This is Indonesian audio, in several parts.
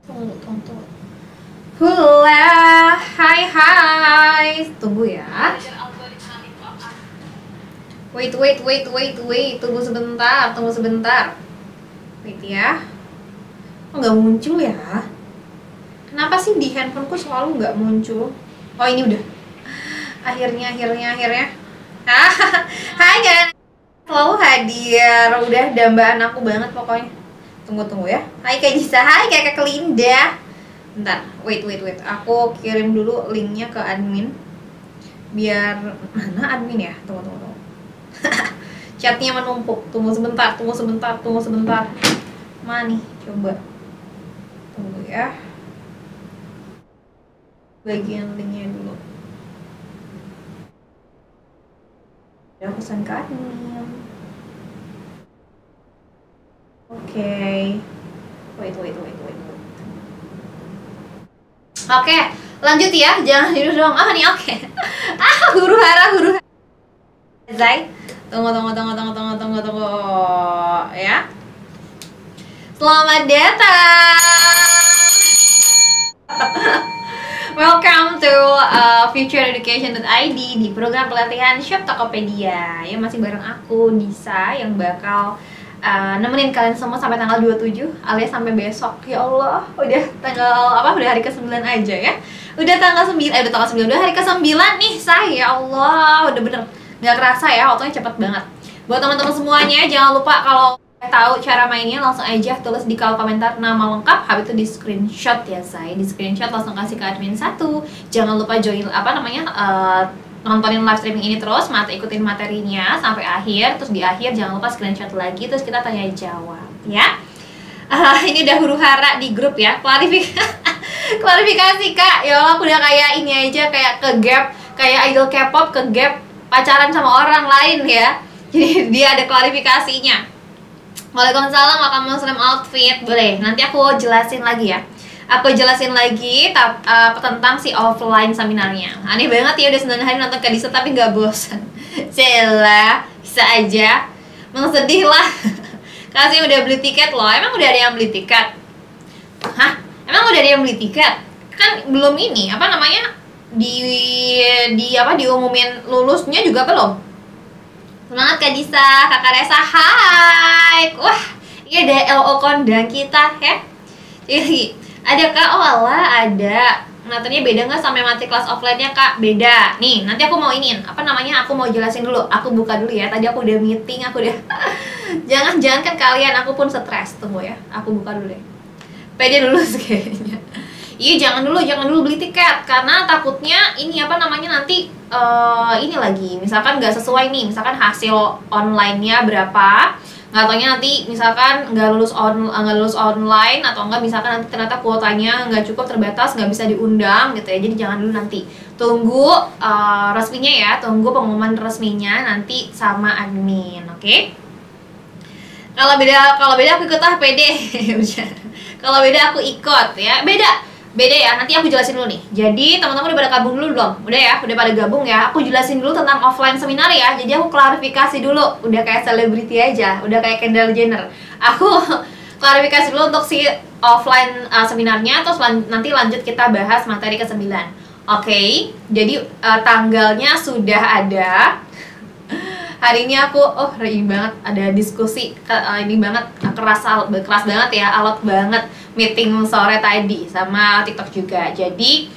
Tunggu. Hula, hai. Tunggu ya. Wait. Tunggu sebentar. Wait ya. Kok nggak muncul ya? Kenapa sih di handphoneku selalu nggak muncul? Oh, ini udah. Akhirnya. Hai kan. Selalu hadir. Udah dambaan aku banget pokoknya. Tunggu ya. Hai Kak Disa, hai Kakak Linda. Bentar, wait. Aku kirim dulu linknya ke admin. Biar mana admin ya? Tunggu. Chatnya menumpuk. Tunggu sebentar. Mana nih? Coba. Tunggu ya. Bagian linknya dulu. Udah pesan ke admin. Oke. Wait. Oke, lanjut ya. Jangan tidur dong. Ah, nih oke. Huru hara. Zai. Tunggu. Ya. Selamat datang. Welcome to futureeducation.id di program pelatihan Shop Tokopedia. Ya, masih bareng aku Disa yang bakal nemenin kalian semua sampai tanggal 27 alias sampai besok. Ya Allah, udah hari ke-9 aja ya. Udah tanggal 9, udah hari ke-9 nih, say. Ya Allah, udah bener nggak kerasa ya, waktunya cepet banget. Buat teman-teman semuanya, jangan lupa kalau tahu cara mainnya langsung aja tulis di kolom komentar nama lengkap, habis itu di screenshot ya, say. Di screenshot langsung kasih ke admin 1. Jangan lupa join nontonin live streaming ini terus, ikutin materinya sampai akhir. Terus di akhir jangan lupa screenshot lagi, terus kita tanya jawab ya. Ini udah huru hara di grup ya. Klarifikasi Kak. Ya Allah, aku udah kayak ini aja, kayak ke gap, kayak idol K-pop ke gap pacaran sama orang lain ya. Jadi dia ada klarifikasinya. Waalaikumsalam, welcome muslim outfit. Boleh, nanti aku jelasin lagi ya. Tentang si offline seminarnya. Aneh banget ya, udah 9 hari nonton Kak Disa tapi nggak bosan. Sela, bisa aja. Sedih lah. Kasih udah beli tiket loh. Emang udah ada yang beli tiket? Hah? Emang udah ada yang beli tiket? Kan belum ini, diumumin lulusnya juga belum. Semangat Kak Disa, Kakak Resa, hai. Wah, ini ada LO kondang kita ya. Jadi ada Kak, oh alah ada. Materinya beda nggak sama materi kelas offline-nya Kak? Beda. Nih, nanti aku mau aku mau jelasin dulu. Aku buka dulu ya. Tadi aku udah meeting, jangan kan kalian, aku pun stres. Tunggu ya. Aku buka dulu deh. Pede dulu kayaknya. Iya, jangan dulu beli tiket karena takutnya nanti ini lagi. Misalkan nggak sesuai nih. Misalkan hasil online-nya berapa? Nggak taunya nanti misalkan nggak lulus online, atau enggak misalkan nanti ternyata kuotanya nggak cukup, terbatas, nggak bisa diundang gitu ya. Jadi jangan dulu, nanti tunggu resminya ya, tunggu pengumuman resminya nanti sama admin, oke? Kalau beda aku ikut PD. Kalau beda aku ikut ya, beda ya, nanti aku jelasin dulu nih. Jadi teman-teman udah pada gabung dulu belum? Udah ya, udah pada gabung ya. Aku jelasin dulu tentang offline seminar ya. Jadi aku klarifikasi dulu, udah kayak selebriti aja, udah kayak Kendall Jenner. Aku klarifikasi dulu untuk si offline seminarnya, terus nanti lanjut kita bahas materi ke-9. Oke, jadi tanggalnya sudah ada. Hari ini aku ini banget ada diskusi ini banget keras banget ya, alot banget meeting sore tadi sama TikTok juga. Jadi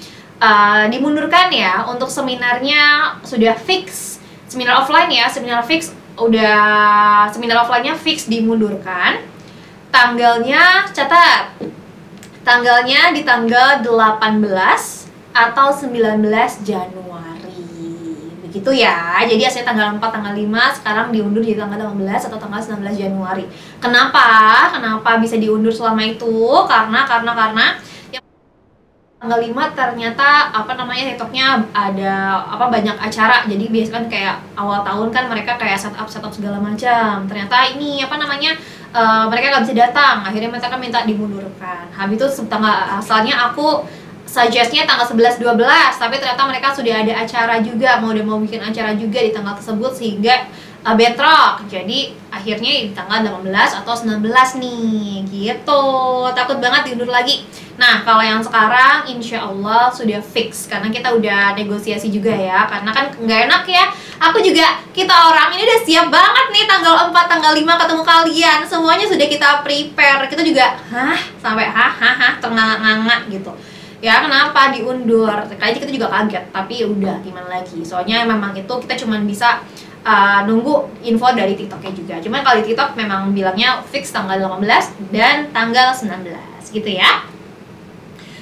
dimundurkan ya, untuk seminarnya sudah fix, seminar offline ya, seminar offline-nya fix dimundurkan. Tanggalnya catat, tanggalnya di tanggal 18 atau 19 Januari. Begitu ya. Jadi aslinya tanggal 4, tanggal 5, sekarang diundur jadi tanggal 18 atau tanggal 19 Januari. Kenapa bisa diundur selama itu? Karena yang tanggal 5 ternyata TikToknya ada banyak acara. Jadi biasanya kan kayak awal tahun kan mereka kayak setup segala macam. Ternyata ini mereka nggak bisa datang. Akhirnya mereka minta dimundurkan. Habis itu asalnya aku suggest-nya tanggal 11-12, tapi ternyata mereka sudah ada acara juga, mau bikin acara juga di tanggal tersebut, sehingga bentrok. Jadi akhirnya di tanggal 18 atau 19 nih, gitu. Takut banget diundur lagi. Nah, kalau yang sekarang insya Allah sudah fix, karena kita udah negosiasi juga ya. Karena kan nggak enak ya, aku juga, kita orang ini udah siap banget nih tanggal 4, tanggal 5 ketemu kalian. Semuanya sudah kita prepare. Kita juga sampai ternganga-nganga gitu. Ya kenapa diundur? Kayaknya kita juga kaget, tapi ya udah gimana lagi. Soalnya memang itu kita cuma bisa nunggu info dari TikToknya juga. Cuman kalau di TikTok memang bilangnya fix tanggal 18 dan tanggal 19 gitu ya.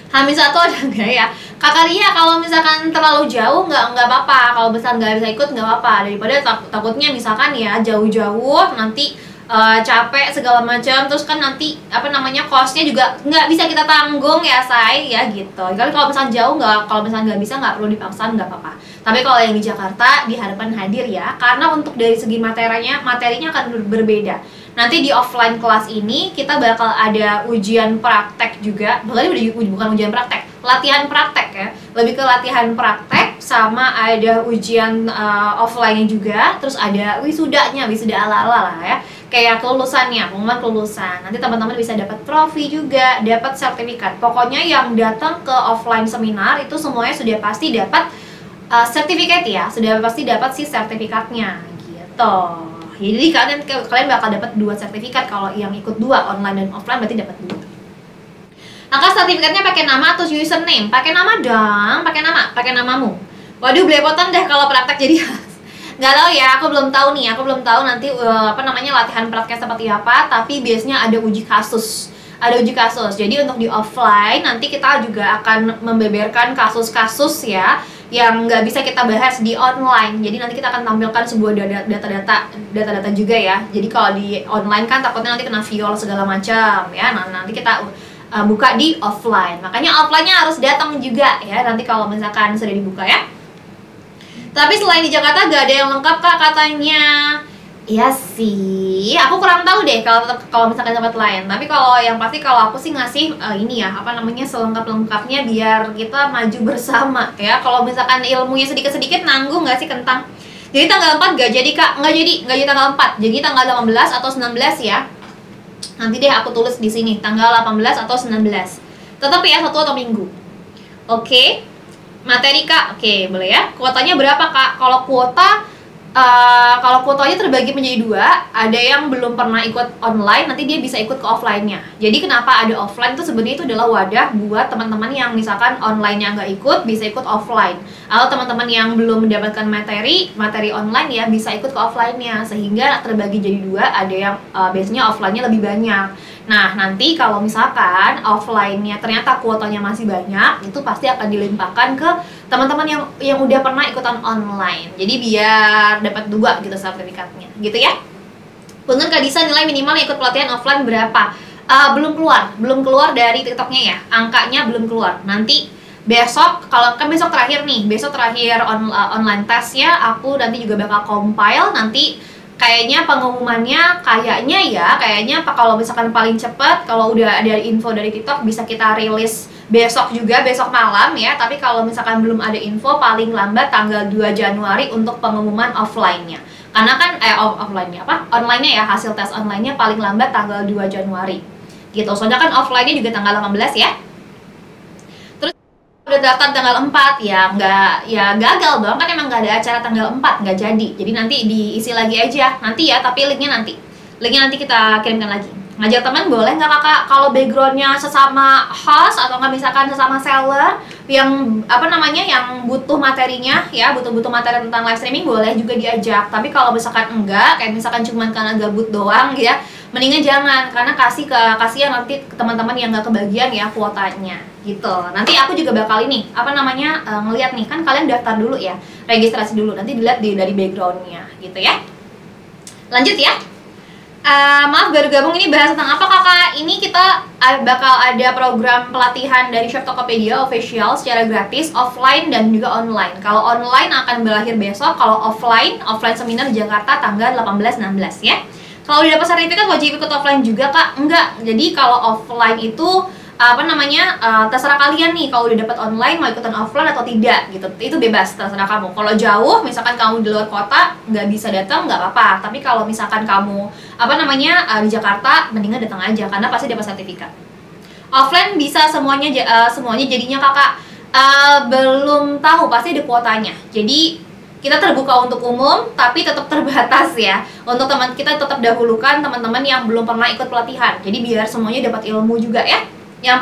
H-1 ada nggak ya? Kakak Ria, kalau misalkan terlalu jauh nggak apa-apa. Kalau misalkan nggak bisa ikut nggak apa-apa. Daripada takutnya misalkan ya jauh-jauh nanti capek segala macam, terus kan nanti apa namanya costnya juga nggak bisa kita tanggung ya say ya gitu. Jadi kalau misalnya jauh nggak, kalau misalnya nggak bisa nggak perlu dipaksa, nggak apa-apa. Tapi kalau yang di Jakarta diharapkan hadir ya, karena untuk dari segi materinya akan berbeda. Nanti di offline kelas ini kita bakal ada ujian praktek juga, bahkan bukan ujian praktek, latihan praktek ya, lebih ke latihan praktek, sama ada ujian offline-nya juga, terus ada wisudanya, wisuda ala-ala lah ya, kayak kelulusannya, pengumuman kelulusan. Nanti teman-teman bisa dapat trofi juga, dapat sertifikat. Pokoknya yang datang ke offline seminar itu semuanya sudah pasti dapat sertifikat ya, sudah pasti dapat si sertifikatnya gitu. Jadi kalian bakal dapat 2 sertifikat. Kalau yang ikut 2 online dan offline berarti dapat 2. Maka sertifikatnya pakai nama atau username? Pakai nama dong, pakai namamu. Waduh, belepotan deh kalau praktek jadi nggak tahu ya, aku belum tahu nih, nanti apa namanya latihan praktek seperti apa. Tapi biasanya ada uji kasus. Jadi untuk di offline nanti kita juga akan membeberkan kasus-kasus ya yang nggak bisa kita bahas di online. Jadi nanti kita akan tampilkan sebuah data-data juga ya. Jadi kalau di online kan takutnya nanti kena viol segala macam ya. Nah, nanti kita buka di offline. Makanya offline-nya harus datang juga ya. Nanti kalau misalkan sudah dibuka ya. Tapi selain di Jakarta gak ada yang lengkap Kak katanya. Iya sih, aku kurang tahu deh kalau misalkan tempat lain. Tapi kalau yang pasti kalau aku sih ngasih ini ya, apa namanya, selengkap-lengkapnya biar kita maju bersama ya. Kalau misalkan ilmunya sedikit-sedikit nanggung nggak sih kentang. Jadi tanggal 4 gak jadi Kak, nggak jadi tanggal 4. Jadi tanggal 18 atau 19 ya. Nanti deh aku tulis di sini tanggal 18 atau 19. Tetap ya, 1 atau minggu. Oke. Materi Kak, oke boleh ya. Kuotanya berapa Kak? Kalau kuotanya terbagi menjadi 2, ada yang belum pernah ikut online, nanti dia bisa ikut ke offline-nya. Jadi kenapa ada offline itu sebenarnya itu adalah wadah buat teman-teman yang misalkan online-nya nggak ikut, bisa ikut offline. Atau teman-teman yang belum mendapatkan materi online ya, bisa ikut ke offline-nya. Sehingga terbagi jadi 2, ada yang biasanya offline-nya lebih banyak. Nah, nanti kalau misalkan offline-nya ternyata kuotanya masih banyak, itu pasti akan dilimpahkan ke teman-teman yang udah pernah ikutan online. Jadi biar dapat 2 gitu sertifikatnya, gitu ya. Punten Kak Disa, nilai minimal ikut pelatihan offline berapa? Belum keluar dari TikToknya ya. Angkanya belum keluar. Nanti besok, kalau kan besok terakhir nih, online testnya, aku nanti juga bakal compile nanti. Kayaknya pengumumannya kayaknya kalau misalkan paling cepat, kalau udah ada info dari TikTok bisa kita rilis besok juga, besok malam ya. Tapi kalau misalkan belum ada info, paling lambat tanggal 2 Januari untuk pengumuman offline-nya. Karena kan offline-nya online-nya ya, hasil tes online-nya paling lambat tanggal 2 Januari. Gitu. Soalnya kan offline-nya juga tanggal 18 ya. Udah daftar tanggal 4 ya gagal dong, kan emang nggak ada acara tanggal 4, nggak jadi. Jadi nanti diisi lagi aja nanti ya, tapi linknya nanti kita kirimkan lagi. Ngajak teman boleh nggak Kakak? Kalau backgroundnya sesama host atau nggak misalkan sesama seller yang yang butuh materinya ya, butuh materi tentang live streaming, boleh juga diajak. Tapi kalau misalkan enggak, kayak misalkan cuma karena gabut doang ya, mendingan jangan, karena kasihan nanti ke teman-teman yang nggak kebagian ya kuotanya gitu. Nanti aku juga bakal ngeliat nih, kan kalian daftar dulu ya, registrasi dulu, nanti dilihat dari backgroundnya gitu ya. Lanjut ya. Maaf baru gabung, ini bahas tentang apa Kakak? Ini kita bakal ada program pelatihan dari Shop Tokopedia official secara gratis, offline dan juga online. Kalau online akan berakhir besok, kalau offline seminar di Jakarta tanggal 18-16 ya. Kalau udah dapat sertifikat wajib ikut offline juga Kak? Enggak. Jadi kalau offline itu terserah kalian nih kalau udah dapat online mau ikutan offline atau tidak gitu. Itu bebas, terserah kamu. Kalau jauh misalkan kamu di luar kota nggak bisa datang nggak apa-apa, tapi kalau misalkan kamu di Jakarta mendingan datang aja karena pasti dapat sertifikat. Offline bisa semuanya jadinya kakak belum tahu, pasti ada kuotanya. Jadi kita terbuka untuk umum tapi tetap terbatas ya. Untuk teman kita tetap dahulukan teman-teman yang belum pernah ikut pelatihan. Jadi biar semuanya dapat ilmu juga ya. Yang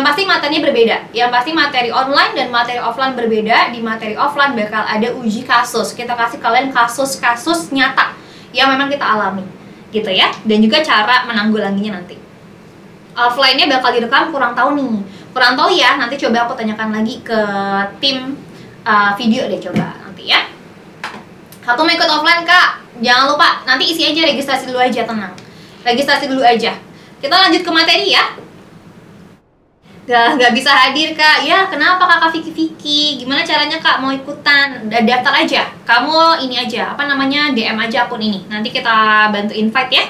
pasti materinya berbeda. Yang pasti materi online dan materi offline berbeda. Di materi offline bakal ada uji kasus. Kita kasih kalian kasus-kasus nyata yang memang kita alami, gitu ya. Dan juga cara menanggulanginya nanti. Offline-nya bakal direkam, kurang tahu ya. Nanti coba aku tanyakan lagi ke tim video deh coba nanti ya. Aku mau ikut offline kak, jangan lupa nanti isi aja, registrasi dulu aja, tenang. Registrasi dulu aja. Kita lanjut ke materi ya. Gak bisa hadir kak, ya kenapa kakak Vicky? Gimana caranya kak mau ikutan? Daftar aja, kamu ini aja, DM aja akun ini. Nanti kita bantu invite ya.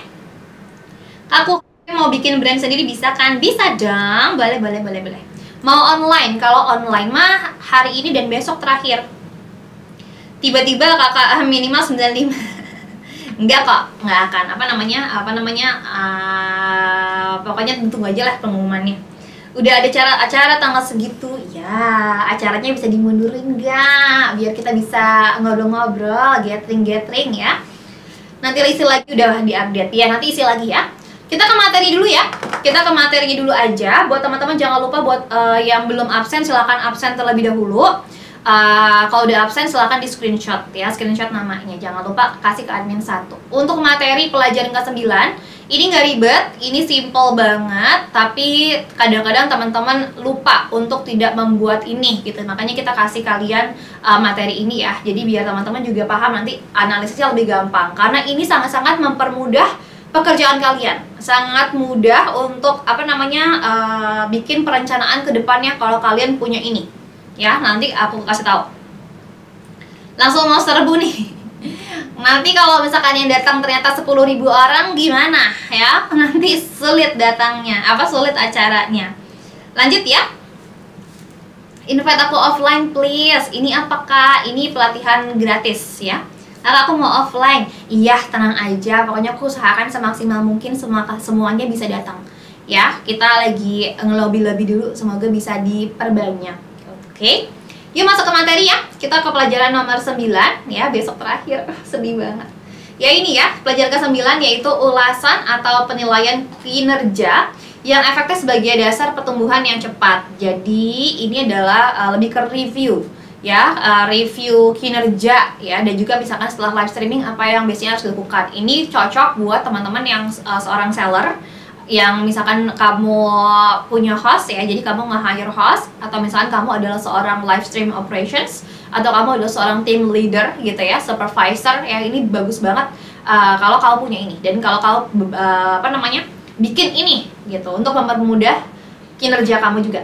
Aku mau bikin brand sendiri bisa kan? Bisa dong, boleh. Mau online, kalau online mah hari ini dan besok terakhir. Tiba-tiba kakak minimal 95. Enggak kok, nggak akan. Pokoknya tunggu aja lah pengumumannya. Udah ada acara tanggal segitu, ya acaranya bisa dimundurin nggak? Biar kita bisa ngobrol-ngobrol, gathering ya. Nanti isi lagi, udah diupdate ya, nanti isi lagi ya. Kita ke materi dulu ya. Kita ke materi dulu aja. Buat teman-teman jangan lupa buat yang belum absen silakan absen terlebih dahulu. Kalau udah absen silakan di screenshot ya, screenshot namanya. Jangan lupa kasih ke admin 1. Untuk materi pelajaran ke-9 ini nggak ribet, ini simple banget, tapi kadang-kadang teman-teman lupa untuk tidak membuat ini gitu. Makanya kita kasih kalian materi ini ya. Jadi biar teman-teman juga paham, nanti analisisnya lebih gampang. Karena ini sangat-sangat mempermudah pekerjaan kalian. Sangat mudah untuk bikin perencanaan ke depannya kalau kalian punya ini. Ya, nanti aku kasih tahu. Langsung mau serbu nih. Nanti kalau misalkan yang datang ternyata 10.000 orang gimana ya? Nanti sulit datangnya, sulit acaranya. Lanjut ya. Invite aku offline please. Ini apakah? Ini pelatihan gratis ya. Kalau aku mau offline, iya tenang aja. Pokoknya aku usahakan semaksimal mungkin semuanya bisa datang. Ya, kita lagi ngelobi-lobi dulu, semoga bisa diperbanyak. Oke. Yuk masuk ke materi ya. Kita ke pelajaran nomor 9 ya, besok terakhir. Sedih banget. Ya ini ya, pelajaran ke-9 yaitu ulasan atau penilaian kinerja yang efektif sebagai dasar pertumbuhan yang cepat. Jadi ini adalah lebih ke review ya, review kinerja ya, dan juga misalkan setelah live streaming apa yang biasanya harus dilakukan. Ini cocok buat teman-teman yang seorang seller, yang misalkan kamu punya host ya, jadi kamu nge-hire host, atau misalkan kamu adalah seorang live stream operations, atau kamu adalah seorang team leader gitu ya, supervisor ya, ini bagus banget kalau kamu punya ini. Dan kalau kamu bikin ini gitu untuk mempermudah kinerja kamu juga.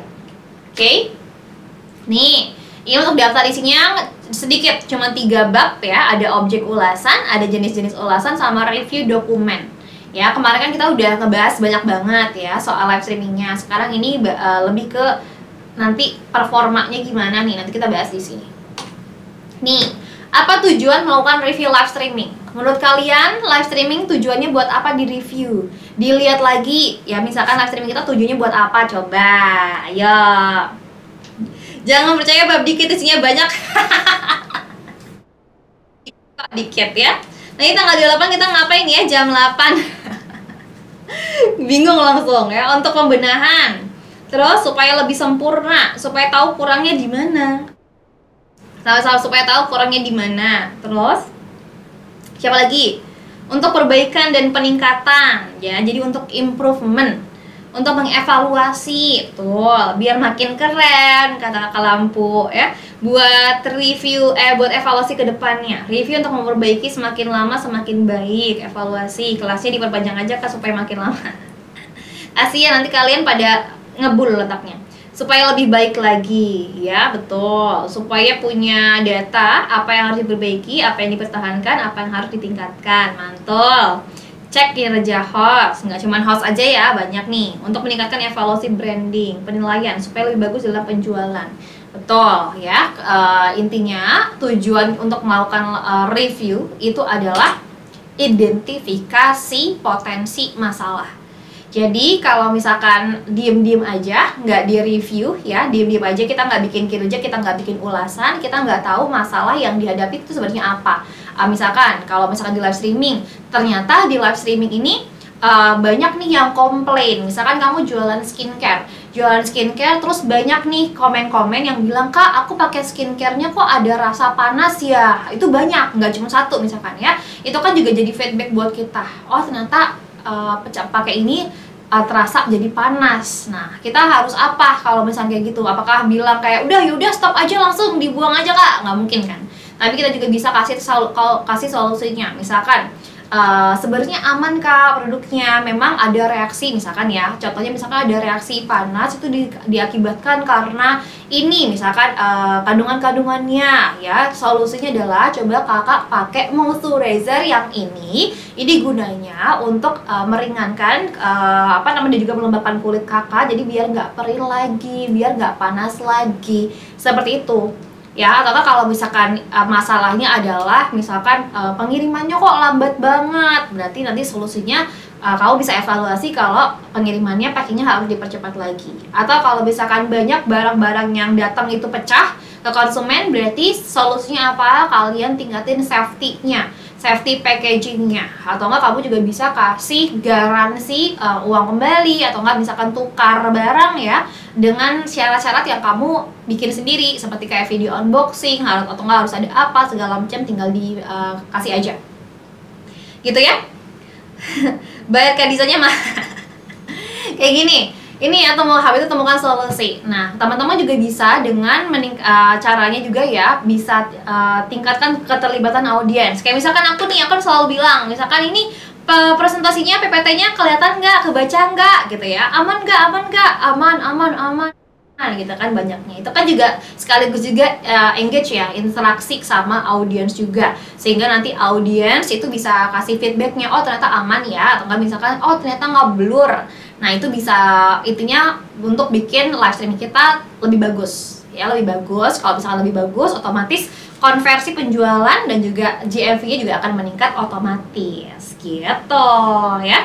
Oke. Nih, ini untuk daftar isinya sedikit, cuma 3 bab ya, ada objek ulasan, ada jenis-jenis ulasan, sama review dokumen. Ya, kemarin kan kita udah ngebahas banyak banget ya soal live streamingnya. Sekarang ini lebih ke nanti performanya gimana nih, nanti kita bahas di sini. Nih, apa tujuan melakukan review live streaming? Menurut kalian live streaming tujuannya buat apa di review? Dilihat lagi ya, misalkan live streaming kita tujuannya buat apa? Coba, ayo. Jangan percaya bab dikit isinya banyak. Dikit ya. Nah, ini tanggal 28 kita ngapain ya? Jam 8. Bingung langsung ya, untuk pembenahan. Terus supaya lebih sempurna, supaya tahu kurangnya di mana. Supaya tahu kurangnya di mana. Terus siapa lagi? Untuk perbaikan dan peningkatan ya. Jadi untuk improvement, untuk mengevaluasi, tuh biar makin keren kata kakak lampu ya. Buat review, buat evaluasi ke depannya. Review untuk memperbaiki semakin lama semakin baik. Evaluasi, kelasnya diperpanjang aja kak supaya makin lama. Kasih ya, nanti kalian pada ngebul letaknya. Supaya lebih baik lagi, ya betul. Supaya punya data, apa yang harus diperbaiki, apa yang dipertahankan, apa yang harus ditingkatkan. Mantul. Cek kinerja host, nggak cuma host aja ya, banyak nih. Untuk meningkatkan evaluasi branding, penilaian supaya lebih bagus dalam penjualan. Betul ya. Intinya tujuan untuk melakukan review itu adalah identifikasi potensi masalah. Jadi kalau misalkan diem-diem aja, nggak di-review ya, diem-diem aja, kita nggak bikin kinerja, kita nggak bikin ulasan, kita nggak tahu masalah yang dihadapi itu sebenarnya apa. Misalkan, kalau misalkan di live streaming, ternyata di live streaming ini banyak nih yang komplain. Misalkan kamu jualan skincare, terus banyak nih komen-komen yang bilang, "Kak, aku pakai skincare-nya kok ada rasa panas ya." Itu banyak, nggak cuma satu misalkan ya. Itu kan juga jadi feedback buat kita. Oh, ternyata pakai ini terasa jadi panas. Nah, kita harus apa kalau misalnya kayak gitu? Apakah bilang kayak udah stop aja, langsung dibuang aja Kak? Nggak mungkin kan. Tapi kita juga bisa kasih solusinya. Misalkan sebenarnya aman Kak produknya, memang ada reaksi misalkan ya, contohnya misalkan ada reaksi panas itu diakibatkan karena ini misalkan kandungannya ya. Solusinya adalah coba kakak pakai moisturizer yang ini gunanya untuk meringankan dan juga melembabkan kulit kakak, jadi biar nggak perih lagi, biar nggak panas lagi, seperti itu ya. Atau kalau misalkan masalahnya adalah misalkan pengirimannya kok lambat banget, berarti nanti solusinya kamu bisa evaluasi kalau pengirimannya packingnya harus dipercepat lagi. Atau kalau misalkan banyak barang-barang yang datang itu pecah ke konsumen, berarti solusinya apa? Kalian tingkatin safety packagingnya. Atau enggak kamu juga bisa kasih garansi uang kembali, atau enggak misalkan tukar barang ya, dengan syarat-syarat yang kamu bikin sendiri, seperti kayak video unboxing atau enggak harus ada apa segala macam, tinggal dikasih aja gitu ya. Bayar kadisanya mah kayak gini. Ini atau mau habis itu temukan solusi. Nah, teman-teman juga bisa dengan caranya juga ya, bisa tingkatkan keterlibatan audiens. Kayak misalkan aku kan selalu bilang, misalkan ini presentasinya PPT-nya kelihatan nggak, kebaca nggak gitu ya, aman nggak, aman gitu kan, banyaknya itu kan juga sekaligus juga engage ya, interaksi sama audiens juga, sehingga nanti audiens itu bisa kasih feedbacknya, oh ternyata aman ya, atau nggak misalkan oh ternyata nggak blur. Nah itu bisa, intinya untuk bikin live streaming kita lebih bagus ya, lebih bagus. Kalau misalkan lebih bagus, otomatis konversi penjualan dan juga GMV-nya juga akan meningkat otomatis gitu ya.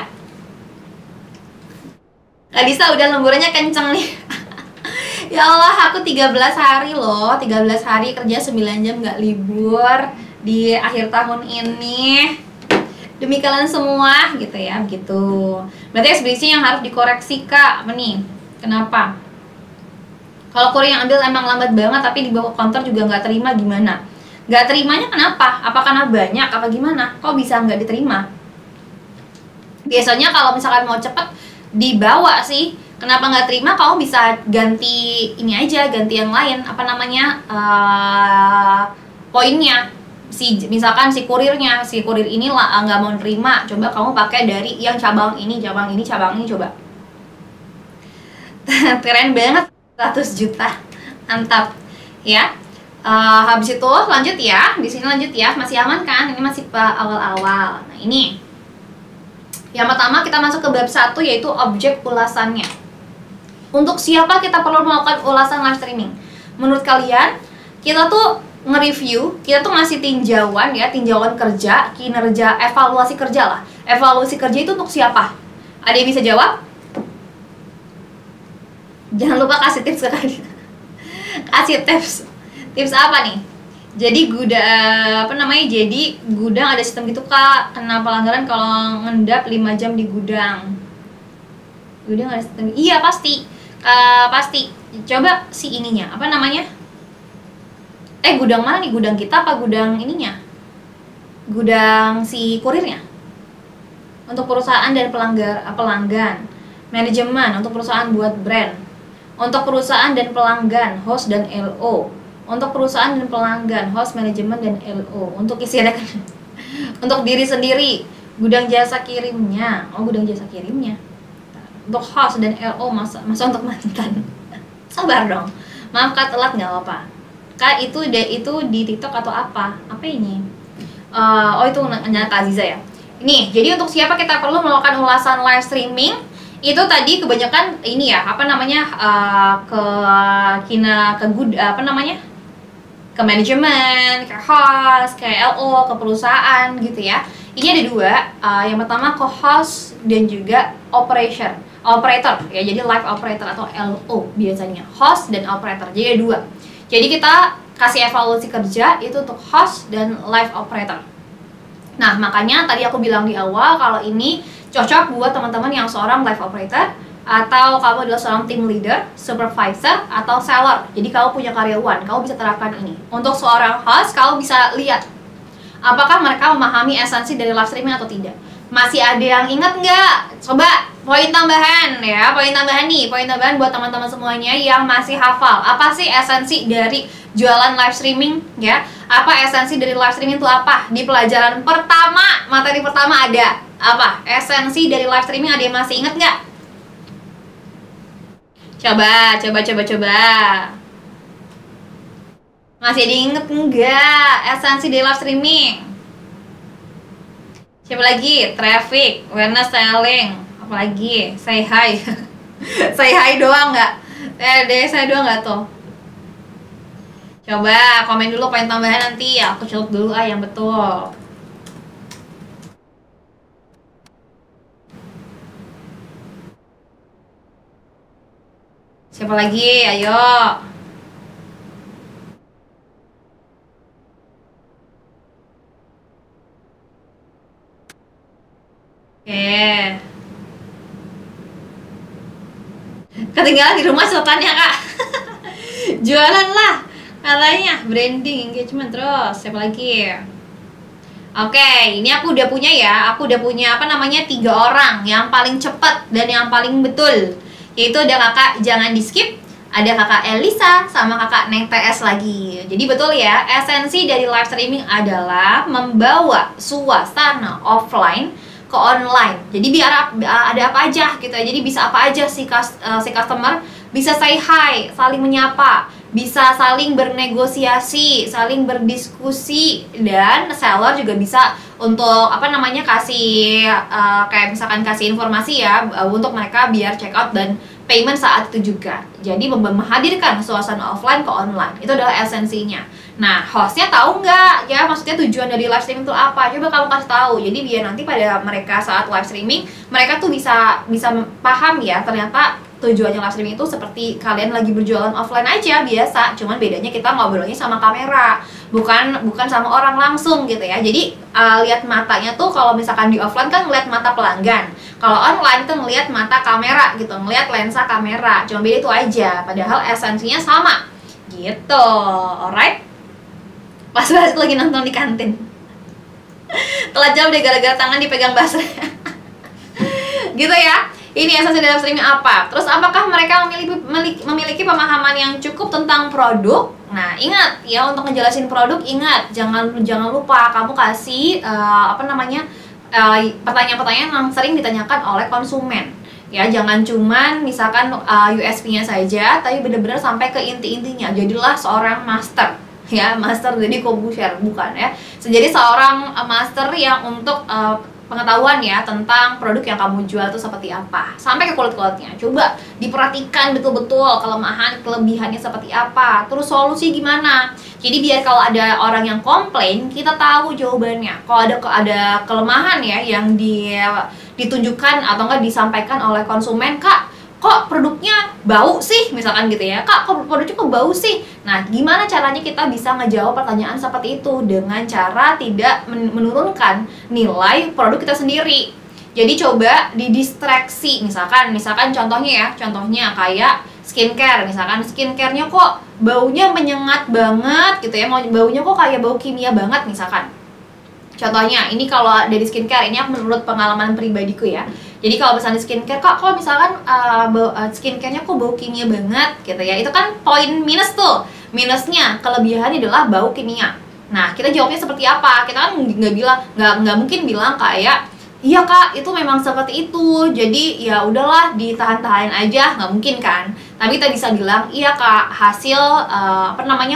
Kak Disa udah lemburannya kenceng nih. Ya Allah, aku 13 hari loh, 13 hari kerja 9 jam gak libur di akhir tahun ini, demi kalian semua gitu ya, begitu. Berarti ekspedisi yang harus dikoreksi Kak, apa nih? Kenapa? Kalau kurir yang ambil emang lambat banget tapi dibawa ke kantor juga nggak terima, gimana? Nggak terimanya kenapa? Apa karena banyak? Apa gimana? Kok bisa nggak diterima? Biasanya kalau misalkan mau cepet dibawa sih, kenapa nggak terima? Kamu bisa ganti ini aja, ganti yang lain, apa namanya, poinnya. Misalkan si kurir ini lah nggak mau nerima, coba kamu pakai dari yang cabang ini, coba. Keren banget, 100 juta, mantap ya. Habis itu lanjut ya, di sini lanjut ya, masih aman kan? Ini masih awal-awal. Nah ini, yang pertama kita masuk ke bab 1, yaitu objek ulasannya. Untuk siapa kita perlu melakukan ulasan live streaming? Menurut kalian, kita tuh nge-review, kita tuh ngasih tinjauan ya, tinjauan kerja, kinerja, evaluasi kerja lah. Evaluasi kerja itu untuk siapa? Ada yang bisa jawab? Jangan lupa kasih tips ke kalian. Kasih tips apa nih? Jadi gudang ada sistem gitu Kak. Kena pelanggaran kalau ngendap 5 jam di gudang. Gudang ada sistem. Iya pasti. Pasti. Coba si ininya, apa namanya? Gudang mana nih? Gudang kita apa gudang ininya? Gudang si kurirnya. Untuk perusahaan dan pelanggan. Manajemen untuk perusahaan buat brand. Untuk perusahaan dan pelanggan, host dan LO. Untuk perusahaan dan pelanggan, host, manajemen, dan LO. Untuk isi rekening. Untuk diri sendiri, gudang jasa kirimnya. Oh, gudang jasa kirimnya. Untuk host dan LO, masa untuk mantan. Sabar dong. Maaf Kak, telat nggak apa-apa. Kak, itu di TikTok atau apa? Apa ini? Oh, itu nanya Kak Aziza ya. Nih, jadi untuk siapa kita perlu melakukan ulasan live streaming? Itu tadi kebanyakan ini ya, apa namanya, ke ke manajemen, ke host, ke LO, ke perusahaan gitu ya. Ini ada dua, yang pertama ke host dan juga operator ya, jadi live operator atau LO biasanya, host dan operator, jadi ada dua. Jadi kita kasih evaluasi kerja itu untuk host dan live operator. Nah, makanya tadi aku bilang di awal kalau ini cocok buat teman-teman yang seorang live operator, atau kamu adalah seorang team leader, supervisor, atau seller. Jadi kamu punya karyawan, kamu bisa terapkan ini. Untuk seorang host, kamu bisa lihat apakah mereka memahami esensi dari live streaming atau tidak. Masih ada yang ingat nggak? Coba poin tambahan ya, poin tambahan buat teman-teman semuanya yang masih hafal. Apa sih esensi dari jualan live streaming ya? Apa esensi dari live streaming itu apa? Di pelajaran pertama, materi pertama ada apa? Esensi dari live streaming, ada yang masih ingat nggak? Coba. Masih ada yang inget nggak esensi dari live streaming? Siapa lagi? Traffic, awareness, selling, apa lagi? Say hi. Say hi doang nggak? Saya doang nggak tuh? Coba komen dulu poin tambahan, nanti aku celup dulu yang betul. Siapa lagi? Ayo. Oke. Ketinggalan di rumah setannya, Kak. Jualan lah katanya, branding, engagement, terus siapa lagi? Oke, ini aku udah punya ya. Aku udah punya 3 orang yang paling cepat dan yang paling betul. Yaitu ada kakak, jangan di skip, ada kakak Elisa sama kakak Neng TS lagi. Jadi betul ya, esensi dari live streaming adalah membawa suasana offline ke online. Jadi biar ada apa aja gitu ya. Jadi bisa apa aja si customer bisa say hi, saling menyapa, bisa saling bernegosiasi, saling berdiskusi, dan seller juga bisa untuk kasih kayak misalkan kasih informasi ya untuk mereka biar check out dan payment saat itu juga. Jadi menghadirkan suasana offline ke online, itu adalah esensinya. Nah, hostnya tahu nggak ya, maksudnya tujuan dari live streaming itu apa? Coba kamu kasih tahu. Jadi biar nanti pada mereka saat live streaming, mereka tuh bisa paham ya, ternyata tujuannya live streaming itu seperti kalian lagi berjualan offline aja biasa, cuman bedanya kita ngobrolnya sama kamera, bukan sama orang langsung gitu ya. Jadi lihat matanya tuh, kalau misalkan di offline kan ngeliat mata pelanggan, kalau online tuh ngeliat mata kamera gitu, ngeliat lensa kamera, cuma beda itu aja, padahal esensinya sama gitu. Alright, pas banget lagi nonton di kantin. Telat jam deh gara-gara tangan dipegang basah. Gitu ya. Ini esensi dalam streaming apa? Terus apakah mereka memiliki pemahaman yang cukup tentang produk? Nah, ingat ya, untuk ngejelasin produk, ingat jangan lupa kamu kasih pertanyaan-pertanyaan yang sering ditanyakan oleh konsumen. Ya, jangan cuman misalkan USP-nya saja, tapi benar-benar sampai ke inti-intinya. Jadilah seorang master. Ya, master jadi co-share, bukan ya. Jadi seorang master yang untuk pengetahuan ya tentang produk yang kamu jual itu seperti apa, sampai ke kulit-kulitnya. Coba diperhatikan betul-betul kelemahan, kelebihannya seperti apa, terus solusi gimana. Jadi biar kalau ada orang yang komplain, kita tahu jawabannya. Kalau ada kelemahan ya yang ditunjukkan atau enggak disampaikan oleh konsumen, Kak, kok produknya bau sih, misalkan gitu ya, Kak, kok produknya kok bau sih. Nah, gimana caranya kita bisa ngejawab pertanyaan seperti itu dengan cara tidak menurunkan nilai produk kita sendiri. Jadi coba didistraksi, misalkan contohnya kayak skincare, misalkan skincare-nya kok baunya menyengat banget gitu ya, baunya kok kayak bau kimia banget misalkan. Contohnya, ini kalau dari skincare, ini menurut pengalaman pribadiku ya. Jadi kalau misalnya skincare, kalau misalkan skincare-nya kok bau kimia banget gitu ya, itu kan poin minus tuh. Minusnya, kelebihannya adalah bau kimia. Nah, kita jawabnya seperti apa? Kita kan nggak mungkin bilang kayak, iya Kak, itu memang seperti itu, jadi ya udahlah ditahan-tahan aja, nggak mungkin kan. Tapi kita bisa bilang, iya kak, hasil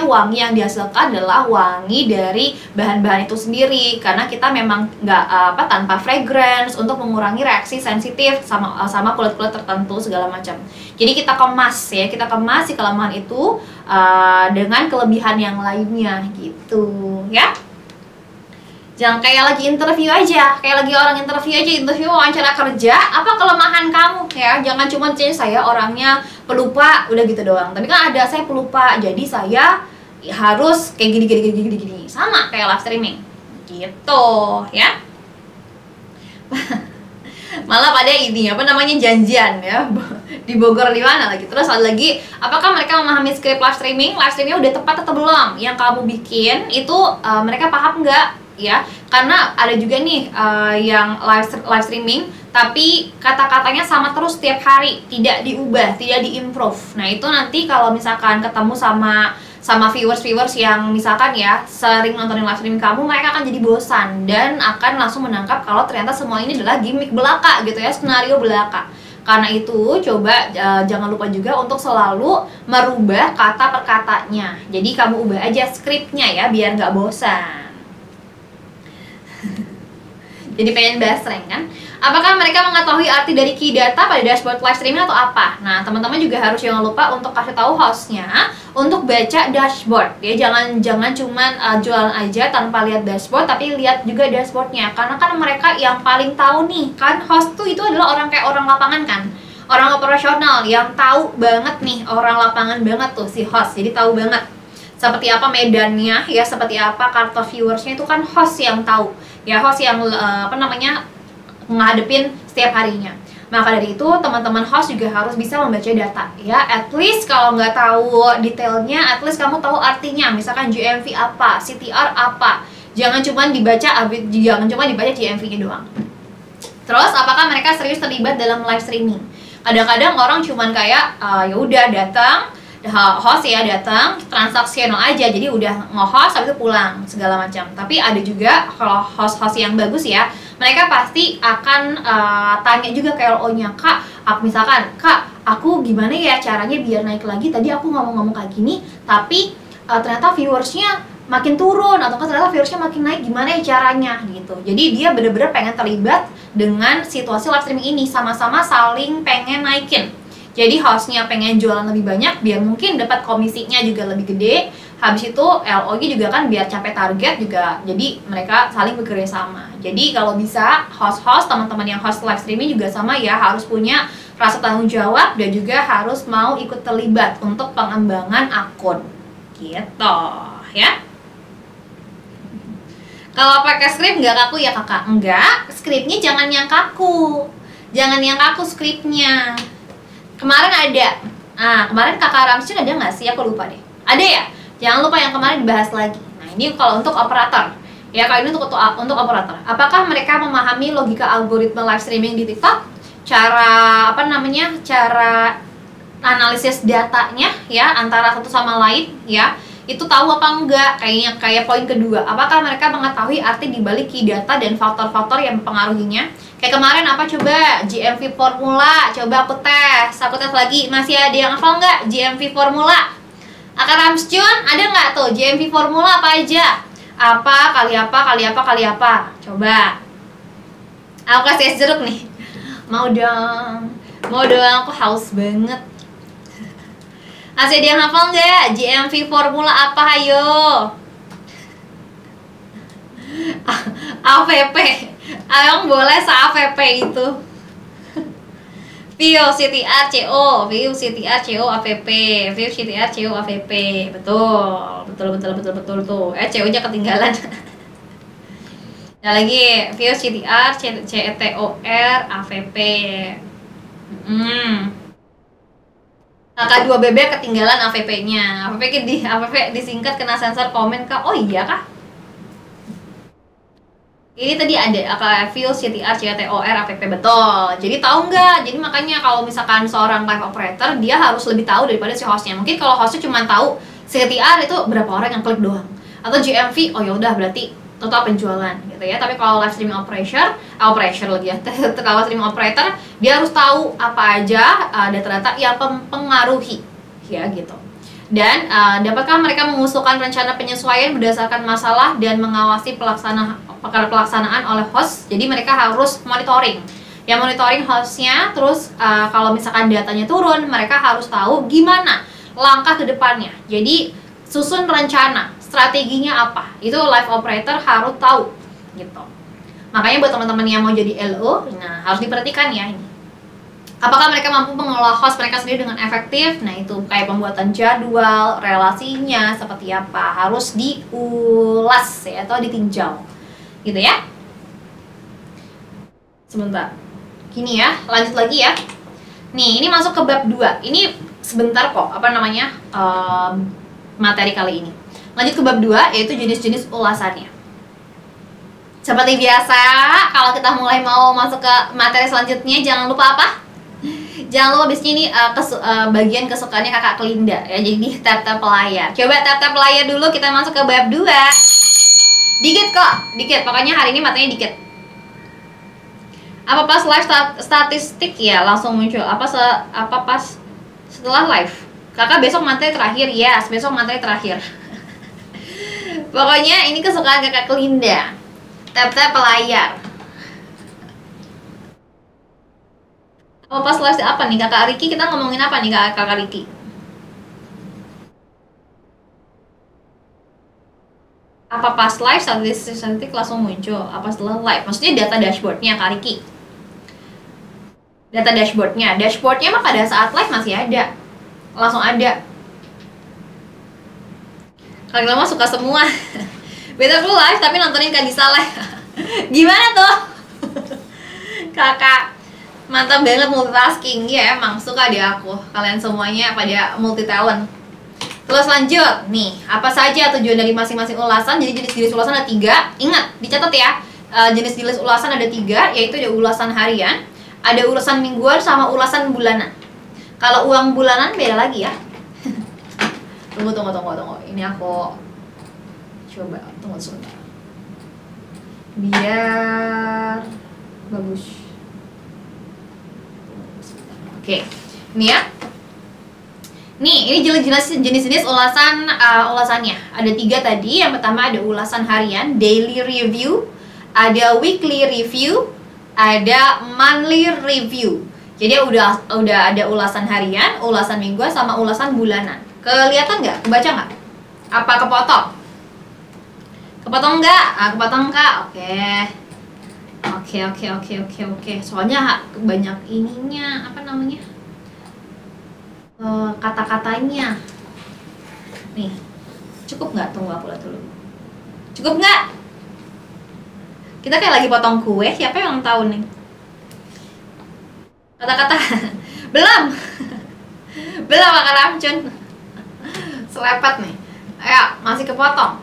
wangi yang dihasilkan adalah wangi dari bahan-bahan itu sendiri, karena kita memang nggak tanpa fragrance untuk mengurangi reaksi sensitif sama kulit-kulit tertentu segala macam. Jadi kita kemas ya, kita kemas si kelemahan itu dengan kelebihan yang lainnya gitu ya. Jangan kayak lagi interview aja, kayak lagi orang interview wawancara kerja, apa kelemahan kamu ya. Jangan cuma saya orangnya pelupa, udah gitu doang. Tapi kan ada saya pelupa, jadi saya harus kayak gini. Sama kayak live streaming gitu ya. Malah pada ini janjian ya di Bogor di mana lagi. Terus ada lagi, apakah mereka memahami skrip live streaming? Live streamingnya udah tepat atau belum? Yang kamu bikin itu mereka paham nggak? Ya, karena ada juga nih yang live streaming tapi kata-katanya sama terus setiap hari, tidak diubah, tidak diimprove. Nah itu nanti kalau misalkan ketemu sama viewers yang misalkan ya sering nontonin live streaming kamu, mereka akan jadi bosan dan akan langsung menangkap kalau ternyata semua ini adalah gimmick belaka gitu ya, skenario belaka. Karena itu coba jangan lupa juga untuk selalu merubah kata per katanya. Jadi kamu ubah aja skripnya ya biar nggak bosan. Jadi pengen bahas rank kan? Apakah mereka mengetahui arti dari key data pada dashboard live streaming atau apa? Nah, teman-teman juga harus jangan lupa untuk kasih tahu hostnya untuk baca dashboard. Ya, jangan cuman jualan aja tanpa lihat dashboard, tapi lihat juga dashboardnya. Karena kan mereka yang paling tahu nih, kan host tuh itu adalah orang kayak orang lapangan kan, orang operasional yang tahu banget nih, orang lapangan banget tuh si host. Jadi tahu banget seperti apa medannya ya, seperti apa kartu viewersnya, itu kan host yang tahu. Ya, host yang ngadepin setiap harinya. Maka dari itu teman-teman host juga harus bisa membaca data ya. At least kalau nggak tahu detailnya, at least kamu tahu artinya. Misalkan GMV apa, CTR apa. Jangan cuma dibaca GMV-nya doang. Terus apakah mereka serius terlibat dalam live streaming? Kadang-kadang orang cuman kayak ya udah datang, host ya datang transaksional aja, jadi udah nge-host habis itu pulang segala macam. Tapi ada juga kalau host-host yang bagus ya, mereka pasti akan tanya juga ke LO-nya, kak, misalkan kak, aku gimana ya caranya biar naik lagi, tadi aku ngomong-ngomong kayak gini tapi ternyata viewersnya makin turun, atau ternyata viewersnya makin naik, gimana ya caranya gitu. Jadi dia bener-bener pengen terlibat dengan situasi live streaming ini, sama-sama saling pengen naikin. Jadi hostnya pengen jualan lebih banyak biar mungkin dapat komisinya juga lebih gede. Habis itu LO-nya juga kan biar capai target juga. Jadi mereka saling bekerja sama. Jadi kalau bisa host-host, teman-teman yang host live streaming juga sama ya, harus punya rasa tanggung jawab dan juga harus mau ikut terlibat untuk pengembangan akun. Gitu ya. Kalau pakai skrip nggak kaku ya kakak? Enggak, skripnya jangan yang kaku. Jangan yang kaku skripnya. Kemarin ada, kemarin kakak Ramsyun ada nggak sih? Aku lupa deh. Ada ya? Jangan lupa yang kemarin dibahas lagi. Nah ini kalau untuk operator, ya kalau ini untuk operator. Apakah mereka memahami logika algoritma live streaming di TikTok? Cara cara analisis datanya ya antara satu sama lain ya. Itu tahu apa enggak? Kayak poin kedua. Apakah mereka mengetahui arti dibalik key data dan faktor-faktor yang mempengaruhinya? Kayak kemarin apa coba? GMV formula, coba aku tes lagi. Masih ada yang hafal nggak GMV formula? Akak Ramsyun, ada nggak tuh GMV formula apa aja? Apa, kali apa, kali apa, kali apa? Coba. Aku kasih es jeruk nih. Mau dong, aku haus banget. Masih ada yang hafal nggak? GMV formula apa, ayo? AVP. Ayong boleh se-AVP itu. View CTR CO, View CTR CO AVP, View CTR CO AVP. Betul tuh. CO-nya ketinggalan. Ada lagi View CTR CETOR AVP. Kakak 2BB ketinggalan AVP-nya. AVP disingkat kena sensor komen kak. Oh iya kah? Ini tadi ada View CTR CTOR AVP, betul. Jadi tahu nggak? Jadi makanya kalau misalkan seorang live operator, dia harus lebih tahu daripada si hostnya. Mungkin kalau hostnya cuma tahu CTR itu berapa orang yang klik doang, atau GMV, oh ya udah berarti total penjualan gitu ya. Tapi kalau live streaming operator lagi ya, kalau streaming operator dia harus tahu apa aja data-data yang mempengaruhi ya gitu. Dan dapatkah mereka mengusulkan rencana penyesuaian berdasarkan masalah dan mengawasi pelaksanaan oleh host. Jadi mereka harus monitoring. Yang monitoring hostnya, terus kalau misalkan datanya turun, mereka harus tahu gimana langkah ke depannya. Jadi susun rencana, strateginya apa, itu live operator harus tahu gitu. Makanya buat teman-teman yang mau jadi LO, nah harus diperhatikan ya ini. Apakah mereka mampu mengelola host mereka sendiri dengan efektif? Nah itu kayak pembuatan jadwal, relasinya seperti apa, harus diulas ya, atau ditinjau gitu ya. Sebentar, gini ya, lanjut lagi ya. Nih, ini masuk ke bab 2. Ini sebentar kok, materi kali ini. Lanjut ke bab 2, yaitu jenis-jenis ulasannya. Seperti biasa, kalau kita mulai mau masuk ke materi selanjutnya, jangan lupa apa? Jangan lupa abisnya ini bagian kesukaannya kakak Kelinda ya. Jadi tap-tap layar. Coba tap-tap layar dulu, kita masuk ke bab 2. Dikit kok, dikit. Pokoknya hari ini matanya dikit. Apa pas live statistik ya langsung muncul? Apa pas setelah live? Kakak besok materi terakhir, yes, besok materi terakhir. Pokoknya ini kesukaan kakak Kelinda. Tap-tap layar. Apa pas live apa nih kakak Riki? Kita ngomongin apa nih kakak Riki? Apa pas live statistik langsung muncul? Apa setelah live? Maksudnya data dashboardnya kak Riki? Data dashboardnya mah pada saat live masih ada, langsung ada. Kalian mah suka semua. Beta tuh live tapi nontonin Kak Disa live. Gimana tuh? Kakak mantap banget multitasking. Ya emang suka deh aku. Kalian semuanya pada multi talent. Terus lanjut nih, apa saja tujuan dari masing-masing ulasan? Jadi jenis-jenis ulasan ada 3. Ingat, dicatat ya. Jenis-jenis ulasan ada 3, yaitu ada ulasan harian, ada ulasan mingguan, sama ulasan bulanan. Kalau uang bulanan beda lagi ya. Tunggu. Ini aku coba tunggu sebentar. Biar bagus. Oke, ini ya. Nih, ini jenis-jenis ulasannya. Ada 3 tadi. Yang pertama ada ulasan harian, daily review, ada weekly review, ada monthly review. Jadi udah ada ulasan harian, ulasan mingguan, sama ulasan bulanan. Kelihatan nggak? Kebaca nggak? Apa kepotong? Kepotong nggak? Kepotong nggak? Oke. Soalnya banyak ininya, apa namanya? Kata-katanya. Nih, cukup nggak? Tunggu aku lihat dulu. Cukup nggak? Kita kayak lagi potong kue. Siapa yang tahu nih? Kata-kata. Belum. Belum makan ramcun. Selepet nih. Ayo, masih kepotong.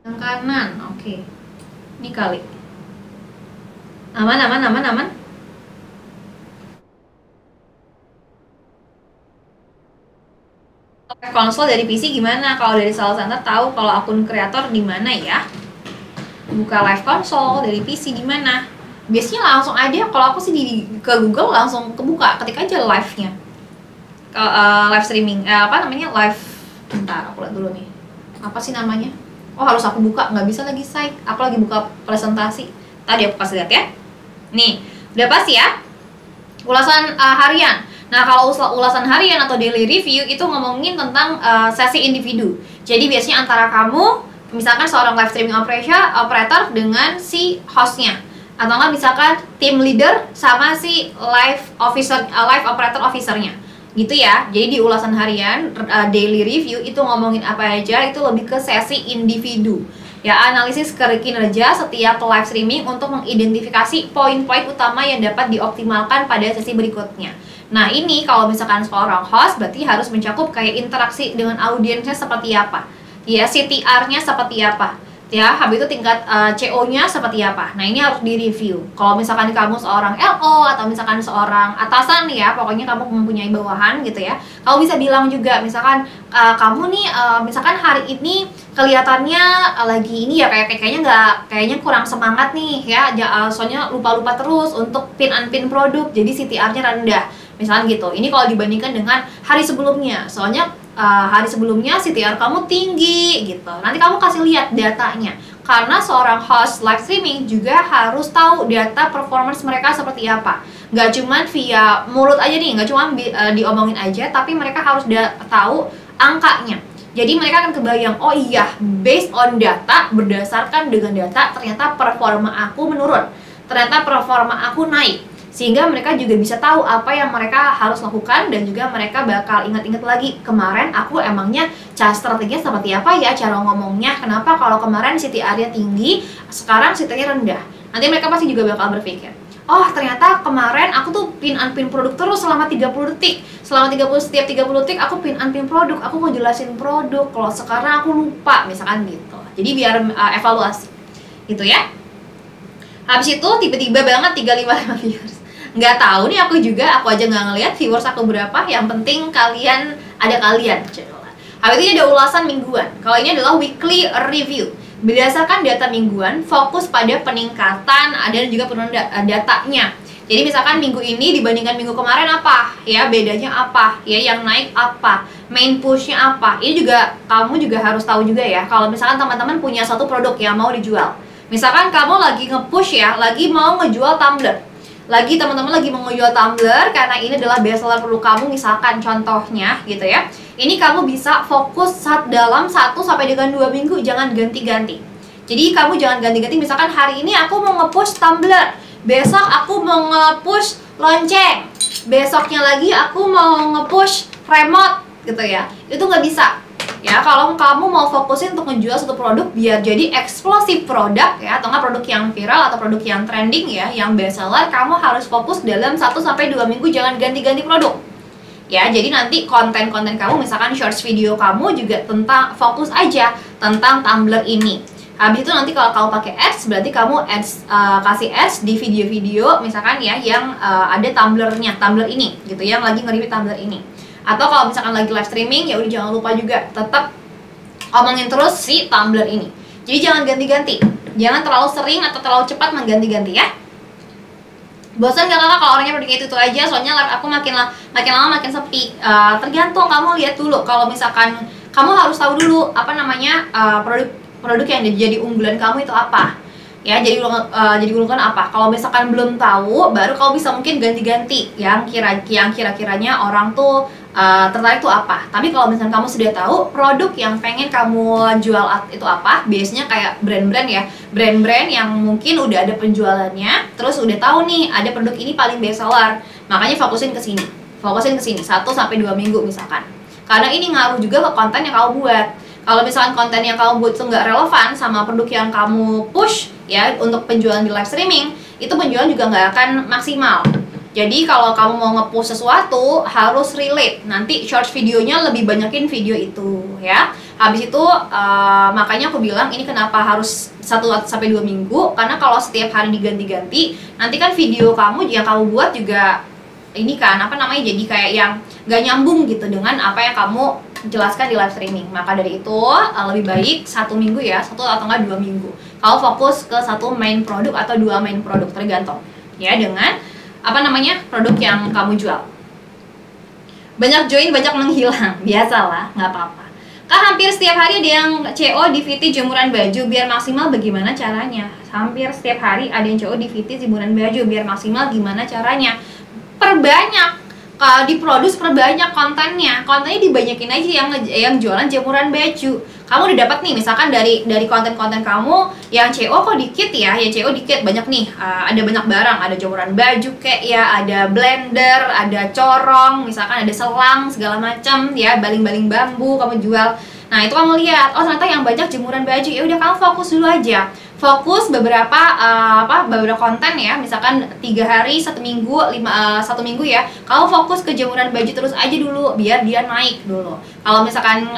Yang kanan, oke. Ini kali. Aman. Konsol dari PC gimana? Kalau dari Sales Center tahu kalau akun kreator di mana ya? Buka live console dari PC di mana? Biasanya langsung aja. Kalau aku sih ke Google langsung kebuka, ketik aja live-nya. Live streaming, live. Bentar, aku lihat dulu nih. Apa sih namanya? Oh, harus aku buka, nggak bisa lagi site. Aku lagi buka presentasi. Tadi aku kasih lihat ya. Nih, udah pasti ya. Ulasan harian. Nah, kalau ulasan harian atau daily review itu ngomongin tentang sesi individu. Jadi biasanya antara kamu, misalkan seorang live streaming operator dengan si hostnya, atau nggak misalkan team leader sama si live operator officernya, gitu ya. Jadi di ulasan harian daily review itu ngomongin apa aja, itu lebih ke sesi individu. Ya, analisis kinerja setiap live streaming untuk mengidentifikasi poin-poin utama yang dapat dioptimalkan pada sesi berikutnya. Nah, ini kalau misalkan seorang host berarti harus mencakup kayak interaksi dengan audiensnya seperti apa. Ya, CTR-nya seperti apa. ya, habis itu tingkat CO-nya seperti apa. Nah, ini harus direview. Kalau misalkan kamu seorang LO atau misalkan seorang atasan ya, pokoknya kamu mempunyai bawahan gitu ya, kamu bisa bilang juga, misalkan kamu nih misalkan hari ini kelihatannya lagi ini ya, kayaknya kurang semangat nih ya, soalnya lupa-lupa terus untuk pin unpin produk, jadi CTR-nya rendah. Misalnya gitu. Ini kalau dibandingkan dengan hari sebelumnya, soalnya hari sebelumnya CTR kamu tinggi gitu. Nanti kamu kasih lihat datanya. Karena seorang host live streaming juga harus tahu data performance mereka seperti apa. Nggak cuma via mulut aja nih, nggak cuma diomongin aja, tapi mereka harus tahu angkanya. Jadi mereka akan kebayang, oh iya, based on data, berdasarkan dengan data, ternyata performa aku menurun, ternyata performa aku naik. Sehingga mereka juga bisa tahu apa yang mereka harus lakukan, dan juga mereka bakal ingat-ingat lagi, kemarin aku emangnya cara strateginya seperti apa ya, cara ngomongnya, kenapa kalau kemarin CTR-nya tinggi, sekarang CTR-nya rendah. Nanti mereka pasti juga bakal berpikir, oh ternyata kemarin aku tuh pin unpin produk terus selama 30 detik. Setiap 30 detik aku pin unpin produk, aku ngejelasin produk, kalau sekarang aku lupa, misalkan gitu. Jadi biar evaluasi gitu ya. Habis itu tiba-tiba banget 355 viewers. Nggak tahu nih, aku aja nggak ngeliat viewers aku berapa, yang penting kalian ada kalian. Habis itu ada ulasan mingguan. Kalau ini adalah weekly review. Berdasarkan data mingguan, fokus pada peningkatan, ada juga penurunan datanya. Jadi misalkan minggu ini dibandingkan minggu kemarin apa, ya bedanya apa, ya yang naik apa, main pushnya apa. Ini juga kamu juga harus tahu juga ya. Kalau misalkan teman-teman punya satu produk yang mau dijual, misalkan kamu lagi nge-push ya, lagi mau ngejual tumbler, teman-teman lagi mau ngejual tumbler karena ini adalah best seller produk kamu, misalkan contohnya gitu ya. Ini kamu bisa fokus dalam 1 sampai dengan 2 minggu, jangan ganti-ganti. Jadi kamu jangan ganti-ganti, misalkan hari ini aku mau nge-push tumbler, besok aku mau nge-push lonceng, besoknya lagi aku mau nge-push remote gitu ya. Itu nggak bisa. Ya, kalau kamu mau fokusin untuk menjual satu produk biar jadi eksplosif produk ya, atau nggak produk yang viral atau produk yang trending ya, yang best seller, kamu harus fokus dalam 1 sampai 2 minggu, jangan ganti-ganti produk. Ya, jadi nanti konten-konten kamu, misalkan shorts video kamu juga tentang, fokus aja tentang tumbler ini. Habis itu nanti kalau kamu pakai ads, berarti kamu kasih ads di video-video misalkan ya yang ada tumblernya, tumbler ini gitu, yang lagi nge-review tumbler ini. Atau kalau misalkan lagi live streaming, ya udah jangan lupa juga tetap omongin terus si tumbler ini. Jadi jangan ganti-ganti, jangan terlalu sering atau terlalu cepat mengganti-ganti ya. Bosan gak kakak kalau orangnya produknya itu aja? Soalnya live aku makin lama makin sepi. Tergantung, kamu lihat dulu. Kalau misalkan kamu harus tahu dulu apa namanya produk yang jadi unggulan kamu itu apa. Ya, jadi unggulan apa. Kalau misalkan belum tahu, baru kamu bisa mungkin ganti-ganti yang kira-kiranya orang tuh tertarik tuh apa. Tapi kalau misalkan kamu sudah tahu produk yang pengen kamu jual itu apa, biasanya kayak brand-brand ya, brand-brand yang mungkin udah ada penjualannya, terus udah tahu nih ada produk ini paling best seller, makanya fokusin ke sini 1 sampai 2 minggu misalkan. Karena ini ngaruh juga ke konten yang kamu buat. Kalau misalkan konten yang kamu buat itu nggak relevan sama produk yang kamu push ya untuk penjualan di live streaming, itu penjualan juga nggak akan maksimal. Jadi kalau kamu mau nge-post sesuatu harus relate. Nanti short videonya lebih banyakin video itu ya. Habis itu makanya aku bilang ini kenapa harus 1 sampai 2 minggu, karena kalau setiap hari diganti-ganti, nanti kan video kamu yang kamu buat juga ini kan apa namanya, jadi kayak yang gak nyambung gitu dengan apa yang kamu jelaskan di live streaming. Maka dari itu lebih baik 1 minggu ya, 1 atau enggak 2 minggu. Kamu fokus ke 1 main produk atau 2 main produk, tergantung ya dengan apa namanya produk yang kamu jual. Banyak join, banyak menghilang, biasalah, nggak apa-apa. Kak, hampir setiap hari ada yang CO di VT jemuran baju, biar maksimal bagaimana caranya? Hampir setiap hari ada yang CO di VT jemuran baju, biar maksimal gimana caranya? Perbanyak, diproduksi, perbanyak kontennya dibanyakin aja yang jualan jemuran baju. Kamu udah dapat nih, misalkan dari konten-konten kamu yang CO kok dikit ya, CO dikit, banyak nih, ada banyak barang, ada jemuran baju kayak ya, ada blender, ada corong, misalkan ada selang segala macam ya, baling-baling bambu kamu jual. Nah itu kamu lihat, oh ternyata yang banyak jemuran baju, ya udah kamu fokus dulu aja, fokus beberapa beberapa konten ya, misalkan 3 hari, 1 minggu, 1 minggu ya, kamu fokus ke jemuran baju terus aja dulu biar dia naik dulu. Kalau misalkan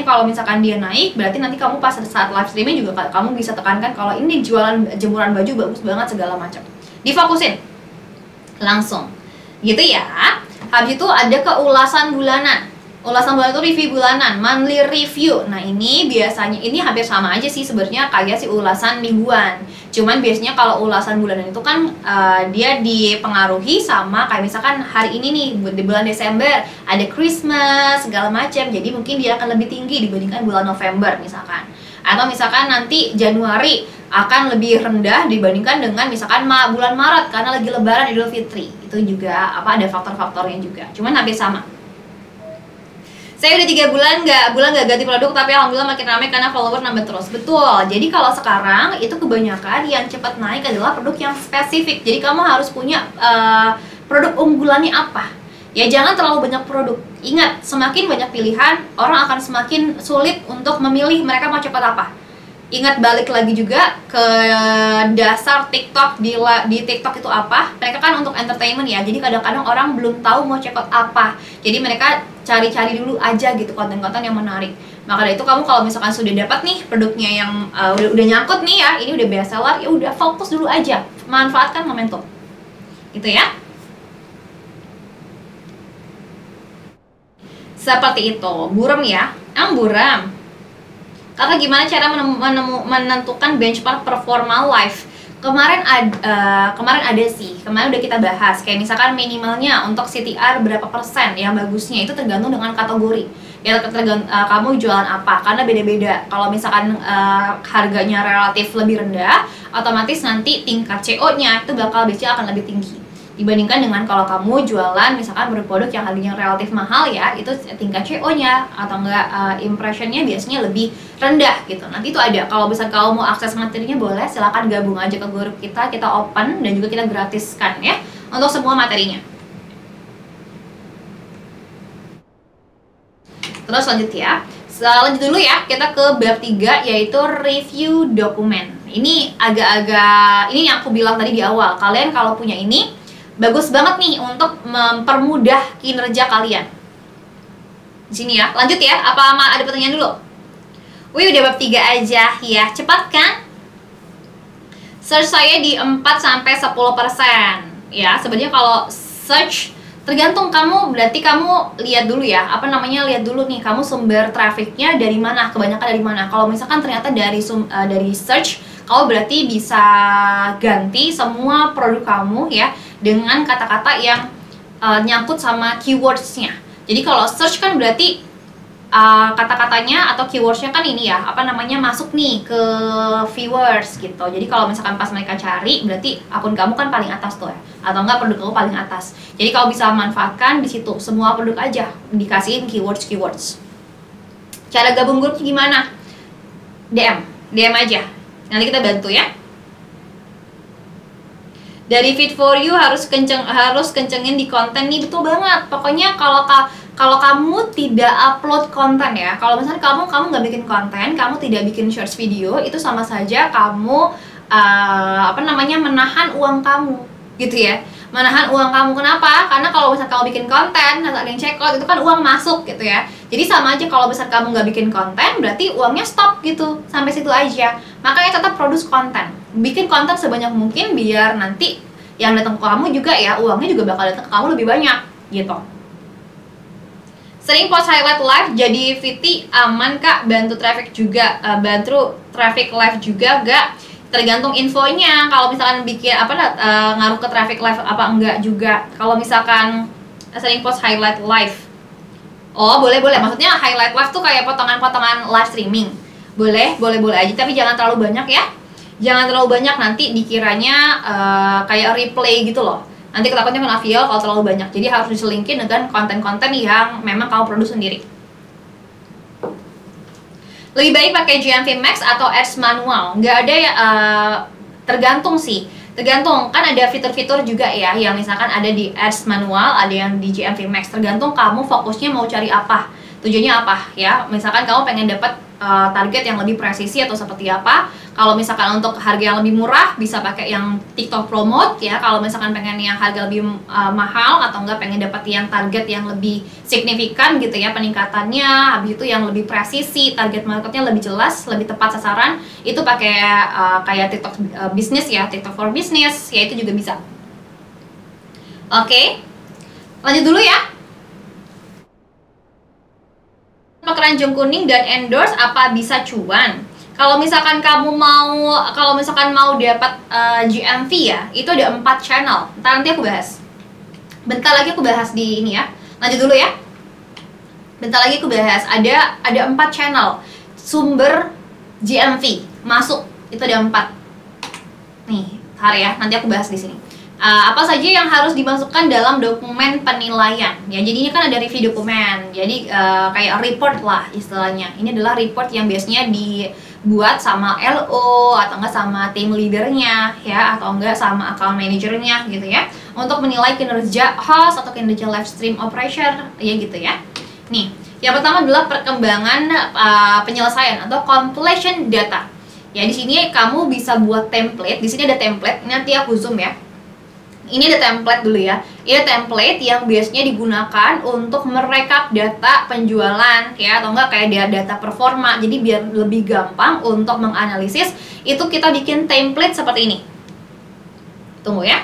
kalau misalkan dia naik, berarti nanti kamu pas saat live streaming juga kamu bisa tekankan kalau ini jualan jemuran baju bagus banget segala macam. Difokusin langsung gitu ya. Habis itu ada keulasan bulanan. Ulasan bulanan itu review bulanan, monthly review. Nah ini biasanya, ini hampir sama aja sih sebenarnya kayak si ulasan mingguan. Cuman biasanya kalau ulasan bulanan itu kan dia dipengaruhi sama kayak misalkan hari ini nih di bulan Desember ada Christmas segala macam. Jadi mungkin dia akan lebih tinggi dibandingkan bulan November misalkan. Atau misalkan nanti Januari akan lebih rendah dibandingkan dengan misalkan bulan Maret karena lagi Lebaran Idul Fitri. Itu juga ada faktor-faktornya juga. Cuman hampir sama. Saya udah 3 bulan nggak ganti produk, tapi alhamdulillah makin ramai karena follower nambah terus. Betul. Jadi kalau sekarang itu kebanyakan yang cepat naik adalah produk yang spesifik. Jadi kamu harus punya produk unggulannya apa. Ya jangan terlalu banyak produk. Ingat, semakin banyak pilihan, orang akan semakin sulit untuk memilih mereka mau cepat apa. Ingat, balik lagi juga ke dasar TikTok. Di TikTok itu apa? Mereka kan untuk entertainment ya. Jadi kadang-kadang orang belum tahu mau check out apa. Jadi mereka cari-cari dulu aja gitu konten-konten yang menarik. Maka dari itu kamu kalau misalkan sudah dapat nih produknya yang udah nyangkut nih ya, ini udah best seller, ya udah fokus dulu aja. Manfaatkan momentum. Gitu ya. Seperti itu. Buram ya. Buram. Kakak gimana cara menentukan benchmark performa live? Kemarin ada sih, kemarin udah kita bahas. Kayak misalkan minimalnya untuk CTR berapa persen yang bagusnya itu tergantung dengan kategori. Ya tergantung kamu jualan apa, karena beda-beda. Kalau misalkan harganya relatif lebih rendah, otomatis nanti tingkat CO-nya itu bakal biasanya akan lebih tinggi dibandingkan dengan kalau kamu jualan misalkan produk yang harganya relatif mahal ya, itu tingkat CO-nya atau enggak impressionnya biasanya lebih rendah gitu. Nanti itu ada, kalau misalkan kamu mau akses materinya boleh, silakan gabung aja ke grup kita open dan juga kita gratiskan ya untuk semua materinya. Terus lanjut ya, lanjut dulu ya, kita ke bab 3 yaitu review dokumen. Ini agak-agak, ini yang aku bilang tadi di awal, kalian kalau punya ini bagus banget nih untuk mempermudah kinerja kalian. Di sini ya, lanjut ya. Apa ada pertanyaan dulu? Wih, udah bab 3 aja ya. Cepat kan? Search saya di 4-10%. Ya, sebenarnya kalau search tergantung kamu, berarti kamu lihat dulu ya. Lihat dulu nih kamu sumber trafficnya dari mana, kebanyakan dari mana. Kalau misalkan ternyata dari search, kamu berarti bisa ganti semua produk kamu ya dengan kata-kata yang nyangkut sama keywords-nya. Jadi kalau search kan berarti kata-katanya atau keywords-nya kan ini ya, masuk nih ke viewers gitu. Jadi kalau misalkan pas mereka cari, berarti akun kamu kan paling atas tuh ya, atau enggak produk kamu paling atas. Jadi kalau bisa manfaatkan di situ semua produk aja dikasihin keywords. Cara gabung grup gimana? DM aja. Nanti kita bantu ya. Dari feed for you harus kencengin di konten nih, betul banget. Pokoknya kalau kamu tidak upload konten ya, kalau misalnya kamu nggak bikin konten, kamu tidak bikin short video, itu sama saja kamu menahan uang kamu gitu ya. Menahan uang kamu, kenapa? Karena kalau misalnya kamu bikin konten, nanti ada yang check out, itu kan uang masuk gitu ya. Jadi sama aja kalau misalnya kamu nggak bikin konten, berarti uangnya stop gitu, sampai situ aja. Makanya tetap produce konten, bikin konten sebanyak mungkin biar nanti yang datang ke kamu juga ya, uangnya juga bakal datang ke kamu lebih banyak gitu. Sering post highlight live jadi VT aman kak, bantu traffic juga, bantu traffic live juga gak? Tergantung infonya. Kalau misalkan bikin ngaruh ke traffic live apa enggak juga. Kalau misalkan sering post highlight live, oh boleh. Maksudnya highlight live tuh kayak potongan-potongan live streaming. Boleh aja, tapi jangan terlalu banyak ya. Jangan terlalu banyak, nanti dikiranya kayak replay gitu loh. Nanti takutnya kena viral kalau terlalu banyak. Jadi harus diselingkin dengan konten-konten yang memang kamu produksi sendiri. Lebih baik pakai GMV Max atau ads manual? Nggak ada ya, tergantung sih. Tergantung, kan ada fitur-fitur juga ya, yang misalkan ada di ads manual, ada yang di GMV Max. Tergantung kamu fokusnya mau cari apa, tujuannya apa ya. Misalkan kamu pengen dapat target yang lebih presisi atau seperti apa, Kalau misalkan untuk harga yang lebih murah bisa pakai yang TikTok promote ya. Kalau misalkan pengen yang harga lebih mahal atau enggak pengen dapat yang target yang lebih signifikan gitu ya peningkatannya, habis itu yang lebih presisi, target marketnya lebih jelas, lebih tepat sasaran, itu pakai kayak TikTok bisnis ya, TikTok for business ya, itu juga bisa. Oke, lanjut dulu ya. Keranjang kuning dan endorse apa bisa cuan? Kalau misalkan mau dapat GMV ya, itu ada 4 channel. Nanti aku bahas. Bentar lagi aku bahas di ini ya. Lanjut dulu ya. Bentar lagi aku bahas. Ada 4 channel sumber GMV masuk. Itu ada 4. Nih, ntar ya. Nanti aku bahas di sini. Apa saja yang harus dimasukkan dalam dokumen penilaian ya, jadi ini kan ada review dokumen, jadi kayak report lah istilahnya. Ini adalah report yang biasanya dibuat sama LO atau enggak sama tim leadernya ya, atau enggak sama account manajernya gitu ya, untuk menilai kinerja host atau kinerja live stream operator ya gitu ya. Nih, yang pertama adalah perkembangan penyelesaian atau completion data. Ya, di sini kamu bisa buat template. Di sini ada template, nanti aku zoom ya. Ini ada template dulu ya. Ini template yang biasanya digunakan untuk merekap data penjualan ya, atau enggak kayak data performa. Jadi biar lebih gampang untuk menganalisis, itu kita bikin template seperti ini. Tunggu ya.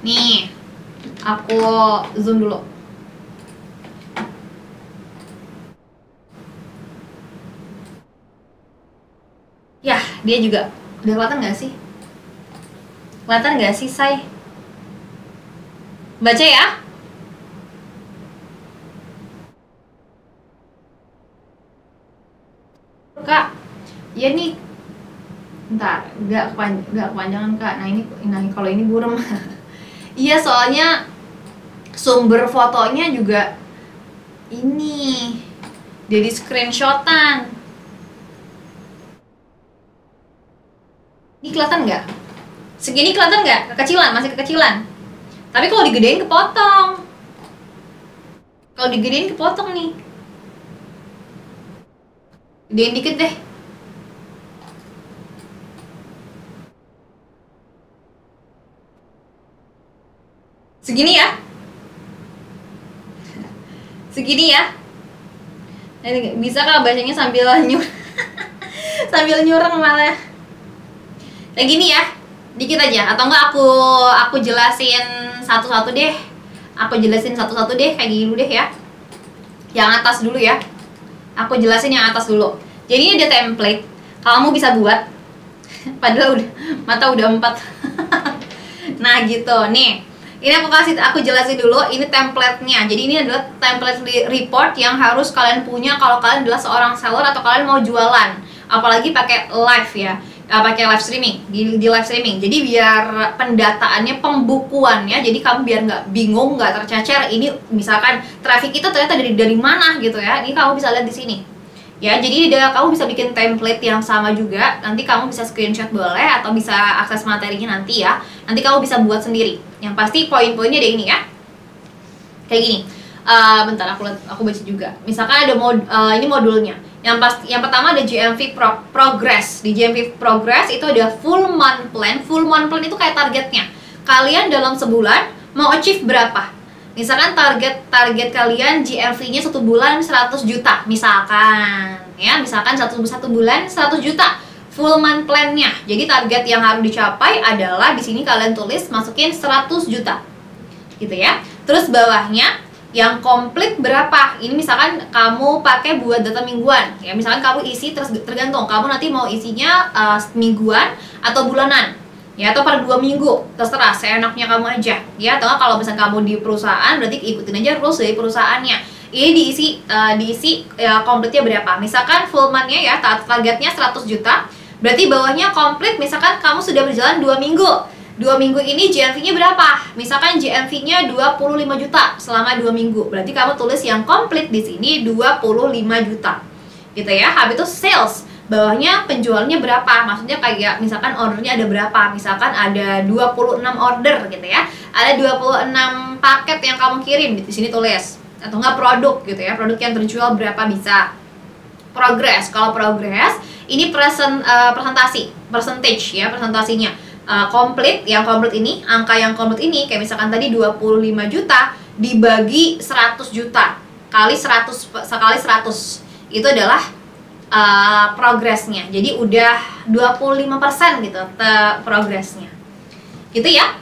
Nih, aku zoom dulu. Ya, dia juga udah kelihatan nggak sih? Kelihatan nggak sih, Say? Baca ya. Kak, ya nih. Bentar, nggak kepanjangan Kak. Nah kalau ini burem. Iya, soalnya sumber fotonya juga ini jadi screenshotan. Ini kelihatan nggak? Segini kelihatan nggak? Kekecilan, masih kekecilan. Tapi kalau digedein kepotong. Kalau digedein kepotong nih. Gedein dikit deh. Segini ya. Segini ya. Bisa kah bacanya sambil sambil nyurang malah. Kayak gini ya. Dikit aja, atau enggak aku jelasin satu-satu deh. Aku jelasin satu-satu deh, kayak gini dulu deh ya. Yang atas dulu ya. Aku jelasin yang atas dulu. Jadi ini ada template. Kamu bisa buat. Padahal mata udah 4. Nah, gitu. Nih. Ini aku jelasin dulu, ini template-nya. Jadi ini adalah template report yang harus kalian punya kalau kalian adalah seorang seller atau kalian mau jualan. Apalagi pakai live ya. Pakai live streaming di live streaming, jadi biar pendataannya, pembukuannya, jadi kamu biar nggak bingung, nggak tercecer. Ini misalkan traffic itu ternyata dari mana gitu ya, ini kamu bisa lihat di sini ya. Jadi kamu bisa bikin template yang sama juga, nanti kamu bisa screenshot boleh atau bisa akses materinya nanti ya, nanti kamu bisa buat sendiri. Yang pasti poin-poinnya ada ini ya, kayak gini. Bentar aku baca juga. Misalkan ada ini modulnya. Yang pertama ada GMV progress. Di GMV progress itu ada full month plan. Full month plan itu kayak targetnya. Kalian dalam sebulan mau achieve berapa? Misalkan target kalian GMV-nya 1 bulan 100 juta misalkan. Ya, misalkan satu bulan 100 juta. Full month plan-nya. Jadi target yang harus dicapai adalah di sini kalian tulis masukin 100 juta. Gitu ya. Terus bawahnya yang komplit berapa? Ini misalkan kamu pakai buat data mingguan ya, misalkan kamu isi tergantung kamu nanti mau isinya mingguan atau bulanan ya, atau per 2 minggu, terserah, seenaknya kamu aja ya. Atau kalau misalkan kamu di perusahaan berarti ikutin aja rules dari perusahaannya. Ini diisi komplitnya berapa? Misalkan full month-nya ya, targetnya 100 juta, berarti bawahnya komplit. Misalkan kamu sudah berjalan 2 minggu. 2 minggu ini GMV-nya berapa? Misalkan GMV-nya 25 juta selama 2 minggu. Berarti kamu tulis yang komplit di sini 25 juta. Gitu ya. Habis itu sales. Bawahnya penjualnya berapa? Maksudnya kayak misalkan ordernya ada berapa? Misalkan ada 26 order gitu ya. Ada 26 paket yang kamu kirim, di sini tulis. Atau enggak produk gitu ya. Produk yang terjual berapa bisa. Progress. Kalau progress Ini percentage ya, presentasinya. Komplit, yang komplit ini, angka yang komplit ini kayak misalkan tadi 25 juta dibagi 100 juta kali 100 sekali 100 itu adalah progresnya. Jadi udah 25% gitu progresnya. Gitu ya.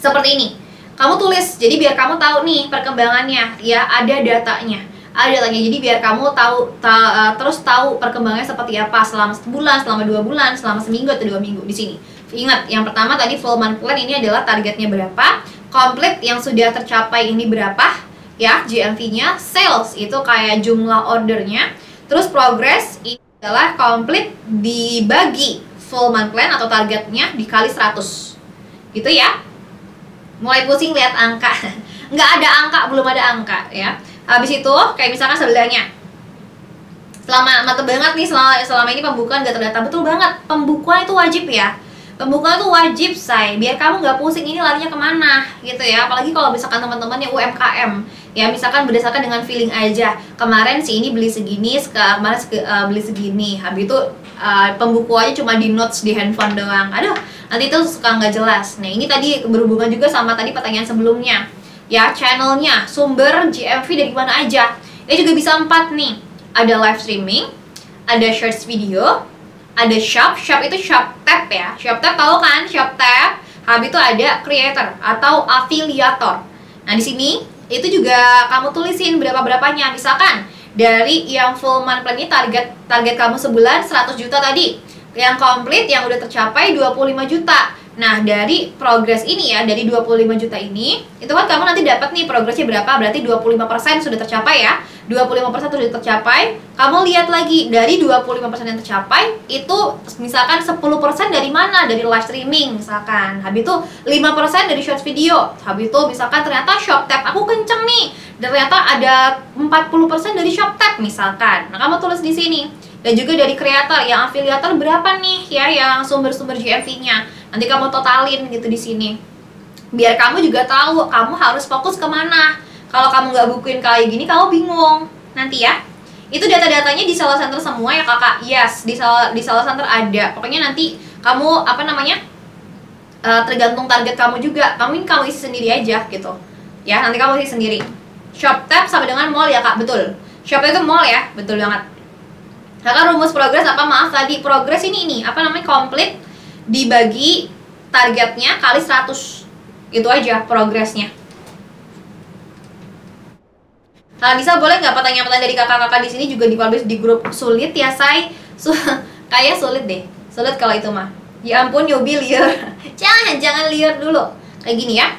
Seperti ini. Kamu tulis, jadi biar kamu tahu nih perkembangannya, ya ada datanya. Ada datanya, jadi biar kamu terus tahu perkembangannya seperti apa selama sebulan, selama 2 bulan, selama seminggu atau 2 minggu di sini. Ingat, yang pertama tadi full month plan ini adalah targetnya berapa, complete yang sudah tercapai ini berapa, ya GMV-nya, sales itu kayak jumlah ordernya, terus progress ini adalah complete dibagi full month plan atau targetnya dikali 100, gitu ya. Mulai pusing lihat angka, nggak ada angka, belum ada angka ya. Habis itu kayak misalkan sebelahnya, mantep banget nih selama ini pembukuan gak terdata, betul banget, pembukuan itu wajib ya. Pembukuan itu wajib, say, biar kamu nggak pusing ini larinya kemana gitu ya. Apalagi kalau misalkan teman-teman yang UMKM ya, misalkan berdasarkan dengan feeling aja, kemarin si ini beli segini, kemarin beli segini, habis itu pembukuannya cuma di notes di handphone doang, aduh nanti itu suka nggak jelas. Nah ini tadi berhubungan juga sama tadi pertanyaan sebelumnya ya, channelnya, sumber GMV dari mana aja. Ini juga bisa 4 nih, ada live streaming, ada shorts video, ada shop itu shop tab ya. Shop tab tahu kan? Shop tab. Habis itu ada creator atau afiliator. Nah, di sini itu juga kamu tulisin berapa-berapanya. Misalkan dari yang full month plan ini target kamu sebulan 100 juta tadi. Yang komplit yang udah tercapai 25 juta. Nah, dari progres ini ya, dari 25 juta ini, itu kan kamu nanti dapat nih progresnya berapa, berarti 25% sudah tercapai ya. 25% sudah tercapai, kamu lihat lagi, dari 25% yang tercapai, itu misalkan 10% dari mana? Dari live streaming misalkan. Habis itu 5% dari short video. Habis itu misalkan ternyata shop tab aku kenceng nih, ternyata ada 40% dari shop tab misalkan. Nah, kamu tulis di sini. Dan juga dari kreator, yang afiliator berapa nih ya, yang sumber-sumber GMV-nya. Nanti kamu totalin gitu di sini. Biar kamu juga tahu kamu harus fokus kemana. Kalau kamu nggak bukuin kayak gini, kamu bingung nanti ya. Itu data-datanya di Sales Center semua ya kakak. Yes, di Sales Center ada. Pokoknya nanti kamu tergantung target kamu juga. Kamu isi sendiri aja gitu. Ya, nanti kamu isi sendiri. Shop tab sama dengan mall ya kak, betul. Shop itu mall ya, betul banget. Kakak rumus progres apa? Maaf tadi progres ini komplit dibagi targetnya kali 100. Itu aja progresnya. Kalau bisa boleh nggak pertanyaan-pertanyaan dari kakak-kakak di sini juga dipublish di grup. Sulit ya, say? Kayak sulit deh. Sulit kalau itu mah. Ya ampun, newbie liar. Jangan liar dulu. Kayak gini ya.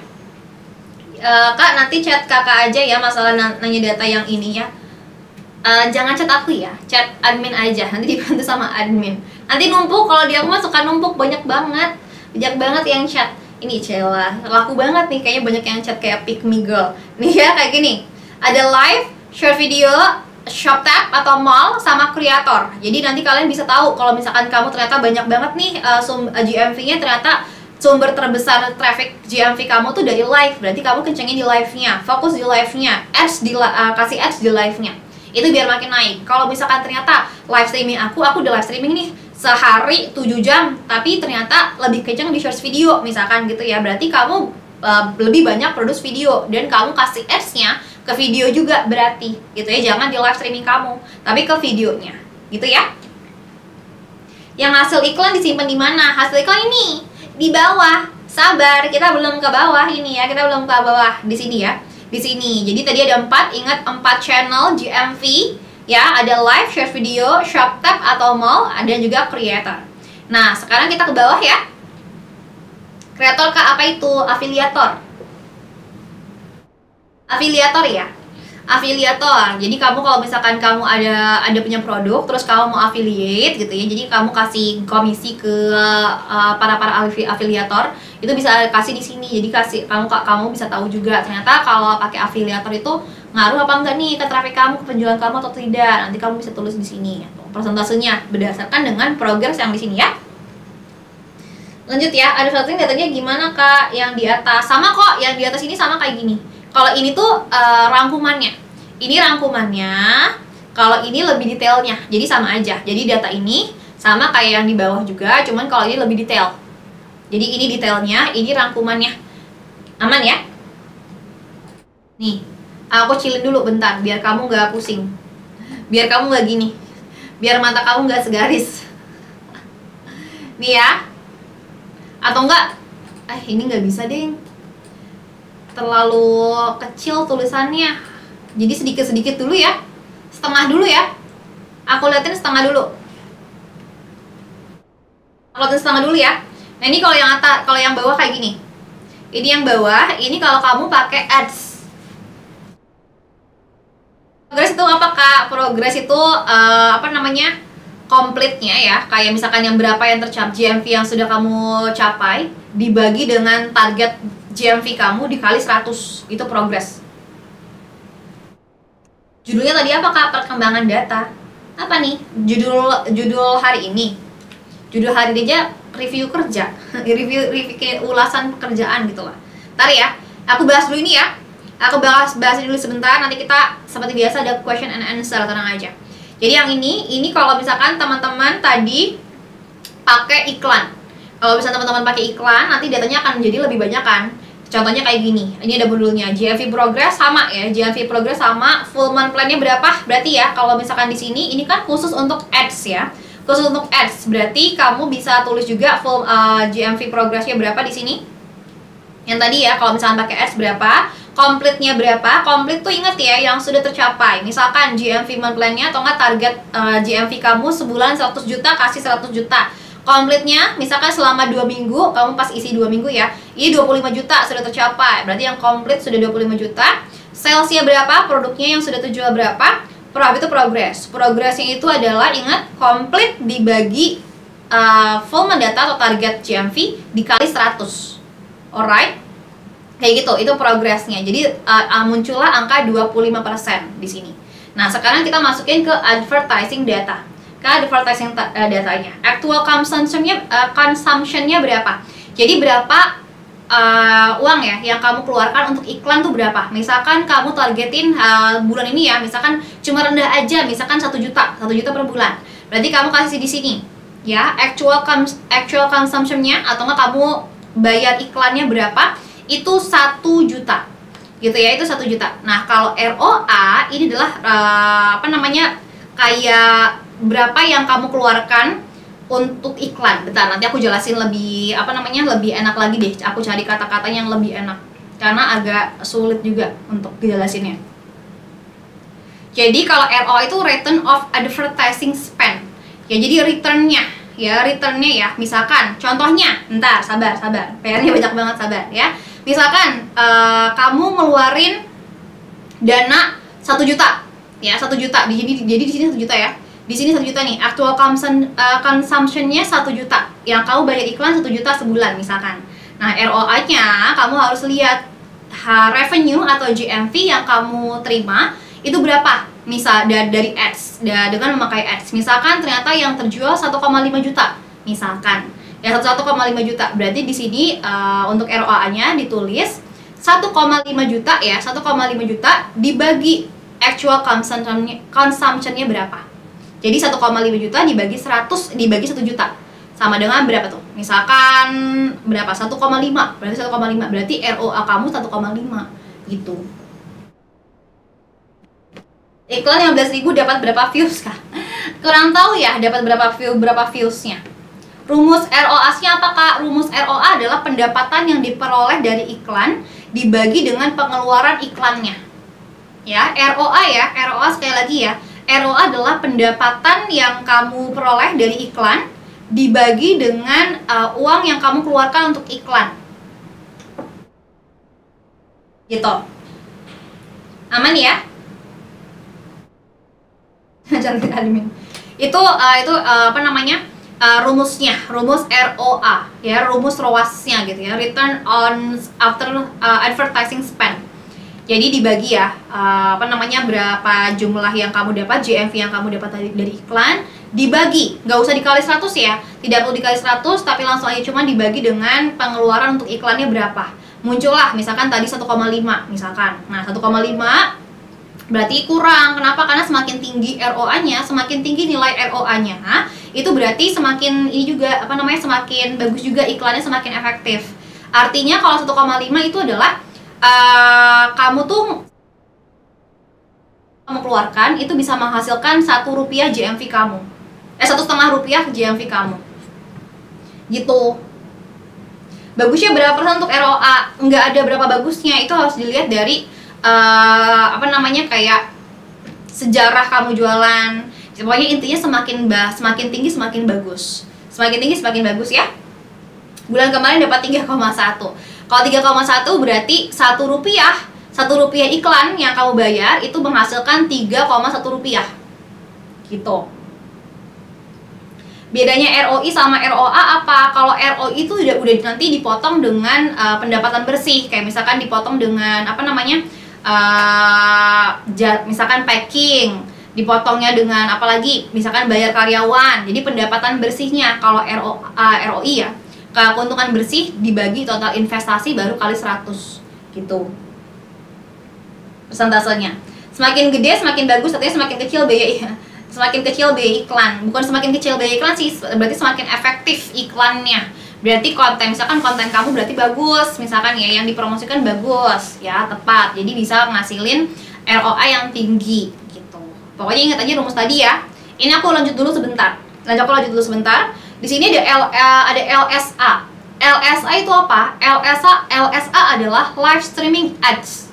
Kak, nanti chat kakak aja ya masalah nanya data yang ini ya. Jangan chat aku ya, chat admin aja, nanti dibantu sama admin. Nanti numpuk, kalau di aku mah suka numpuk, banyak banget yang chat. Ini celah, laku banget nih, kayaknya banyak yang chat kayak pick me girl. Nih ya, kayak gini, ada live, short video, shop tab atau mall, sama kreator. Jadi nanti kalian bisa tahu kalau misalkan kamu ternyata banyak banget nih GMV-nya, ternyata sumber terbesar traffic GMV kamu tuh dari live. Berarti kamu kencengin di live-nya, fokus di live-nya, kasih ads di live-nya. Itu biar makin naik. Kalau misalkan ternyata live streaming aku udah live streaming nih sehari 7 jam, tapi ternyata lebih kenceng di short video misalkan gitu ya, berarti kamu lebih banyak produce video dan kamu kasih ads-nya ke video juga berarti gitu ya. Jangan di live streaming kamu, tapi ke videonya gitu ya. Yang hasil iklan disimpan di mana? Hasil iklan ini di bawah. Sabar, kita belum ke bawah ini ya, kita belum ke bawah di sini ya. Di sini. Jadi tadi ada 4, ingat 4 channel GMV ya, ada live, short video, shop tab atau mall, ada juga creator. Nah, sekarang kita ke bawah ya. Kreator kak, apa itu? Afiliator. Afiliator ya. Afiliator. Jadi kamu kalau misalkan kamu ada punya produk terus kamu mau affiliate gitu ya. Jadi kamu kasih komisi ke para afiliator, itu bisa kasih di sini. Jadi kamu bisa tahu juga ternyata kalau pakai afiliator itu ngaruh apa enggak nih ke traffic kamu, ke penjualan kamu atau tidak. Nanti kamu bisa tulis di sini persentasenya berdasarkan dengan progress yang di sini ya. Lanjut ya, ada filtering datanya gimana kak? Yang di atas sama kok, yang di atas ini sama kayak gini. Kalau ini tuh rangkumannya. Ini rangkumannya. Kalau ini lebih detailnya, jadi sama aja. Jadi data ini sama kayak yang di bawah juga, cuman kalau ini lebih detail. Jadi ini detailnya, ini rangkumannya. Aman ya? Nih, aku kecilin dulu bentar, biar kamu nggak pusing. Biar kamu nggak gini. Biar mata kamu nggak segaris. Nih ya. Atau enggak, ini nggak bisa deh. Terlalu kecil tulisannya. Jadi sedikit-sedikit dulu ya. Setengah dulu ya. Aku liatin setengah dulu. Aku liatin setengah dulu ya. Nah ini kalau yang atas, kalau yang bawah kayak gini. Ini yang bawah, ini kalau kamu pakai ads. Progres itu apa Kak? Progres itu apa namanya? Komplitnya ya. Kayak misalkan yang berapa yang tercapai, GMV yang sudah kamu capai dibagi dengan target GMV kamu dikali 100. Itu progres. Judulnya tadi apa Kak? Perkembangan data. Apa nih? Judul hari ini. Judul hari ini aja review kerja. review kayak ulasan pekerjaan gitu lah. Ntar ya. Aku bahas dulu ini ya. Aku bahas dulu sebentar, nanti kita seperti biasa ada question and answer, tenang aja. Jadi yang ini kalau misalkan teman-teman tadi pakai iklan. Kalau misalnya teman-teman pakai iklan, nanti datanya akan menjadi lebih banyak kan. Contohnya kayak gini. Ini ada modulnya GMV progress sama ya. GMV progress sama full month plan-nya berapa? Berarti ya kalau misalkan di sini ini kan khusus untuk ads ya. Khusus untuk ads. Berarti kamu bisa tulis juga full GMV progress-nya berapa di sini. Yang tadi ya kalau misalkan pakai ads berapa? Komplitnya berapa? Komplit tuh inget ya yang sudah tercapai. Misalkan GMV month plan-nya atau nggak target GMV kamu sebulan 100 juta, kasih 100 juta. Komplitnya misalkan selama 2 minggu, kamu pas isi 2 minggu ya, ini 25 juta sudah tercapai. Berarti yang komplit sudah 25 juta. Salesnya berapa? Produknya yang sudah terjual berapa? Itu progress. Progressnya itu adalah ingat komplit dibagi full mendata atau target GMV dikali 100. Alright? Kayak gitu, itu progresnya. Jadi muncullah angka 25% di sini. Nah, sekarang kita masukin ke advertising data. Ke advertising datanya. Actual consumption-nya berapa? Jadi berapa uang ya yang kamu keluarkan untuk iklan tuh berapa? Misalkan kamu targetin bulan ini ya, misalkan cuma rendah aja, misalkan 1 juta per bulan. Berarti kamu kasih di sini ya, actual consumption-nya atau enggak kamu bayar iklannya berapa? Itu 1 juta gitu ya, itu 1 juta. Nah kalau ROA ini adalah apa namanya, kayak berapa yang kamu keluarkan untuk iklan. Bentar, nanti aku jelasin lebih apa namanya, lebih enak lagi deh. Aku cari kata-katanya yang lebih enak karena agak sulit juga untuk dijelasinnya. Jadi kalau ROA itu return of advertising spend ya, jadi returnnya ya. Misalkan contohnya, bentar, sabar, PR-nya banyak banget, sabar ya. Misalkan kamu ngeluarin dana 1 juta ya, 1 juta di sini, jadi di sini 1 juta ya, di sini 1 juta nih. Actual consumption-nya 1 juta, yang kamu bayar iklan 1 juta sebulan misalkan. Nah ROA-nya kamu harus lihat revenue atau GMV yang kamu terima itu berapa. Misal dari ads, dengan memakai ads, misalkan ternyata yang terjual 1,5 juta misalkan ya, 1,5 juta. Berarti di sini untuk ROA-nya ditulis 1,5 juta ya, 1,5 juta dibagi actual consumption-nya berapa. Jadi 1,5 juta dibagi 100 dibagi 1 juta sama dengan berapa tuh? Misalkan berapa? 1,5. Berarti 1,5. Berarti ROA kamu 1,5 gitu. Iklan 15.000 dapat berapa views kah? Kurang tahu ya dapat berapa views-nya. Rumus ROAS-nya apa Kak? Rumus ROA adalah pendapatan yang diperoleh dari iklan dibagi dengan pengeluaran iklannya. Ya, ROA ya, ROA sekali lagi ya. ROA adalah pendapatan yang kamu peroleh dari iklan dibagi dengan uang yang kamu keluarkan untuk iklan. Gitu. Aman ya? Jangan admin. Itu apa namanya? Rumusnya, rumus ROA ya, rumus ROAS-nya gitu ya, return on after advertising spend. Jadi dibagi ya, apa namanya, berapa jumlah yang kamu dapat, GMV yang kamu dapat dari iklan, dibagi, nggak usah dikali 100 ya, tidak perlu dikali 100, tapi langsung aja cuma dibagi dengan pengeluaran untuk iklannya berapa. Muncullah misalkan tadi 1,5 misalkan. Nah 1,5 berarti kurang. Kenapa? Karena semakin tinggi ROA-nya, semakin tinggi nilai ROA-nya, itu berarti semakin ini juga apa namanya, semakin bagus juga iklannya, semakin efektif. Artinya kalau 1,5 itu adalah kamu tuh kamu keluarkan itu bisa menghasilkan Rp1 GMV kamu. 1,5 rupiah GMV kamu. Gitu. Bagusnya berapa persen untuk ROA? Nggak ada berapa bagusnya, itu harus dilihat dari apa namanya, kayak sejarah kamu jualan. Pokoknya intinya semakin tinggi semakin bagus. Semakin tinggi semakin bagus ya. Bulan kemarin dapat 3,1. Kalau 3,1 berarti Rp1 iklan yang kamu bayar itu menghasilkan Rp3,1. Gitu. Bedanya ROI sama ROA apa? Kalau ROI itu udah nanti dipotong dengan pendapatan bersih, kayak misalkan dipotong dengan apa namanya, misalkan packing, dipotongnya dengan apalagi, misalkan bayar karyawan. Jadi pendapatan bersihnya. Kalau ROI ya, keuntungan bersih dibagi total investasi baru kali 100 gitu persentasenya. Semakin gede semakin bagus, artinya semakin kecil biaya semakin kecil biaya iklan. Bukan semakin kecil biaya iklan sih, berarti semakin efektif iklannya. Berarti misalkan konten kamu berarti bagus, misalkan ya, yang dipromosikan bagus ya, tepat, jadi bisa ngasilin ROA yang tinggi gitu. Pokoknya ingat aja rumus tadi ya. Ini aku lanjut dulu sebentar. Di sini ada LSA. LSA itu apa? LSA adalah live streaming ads.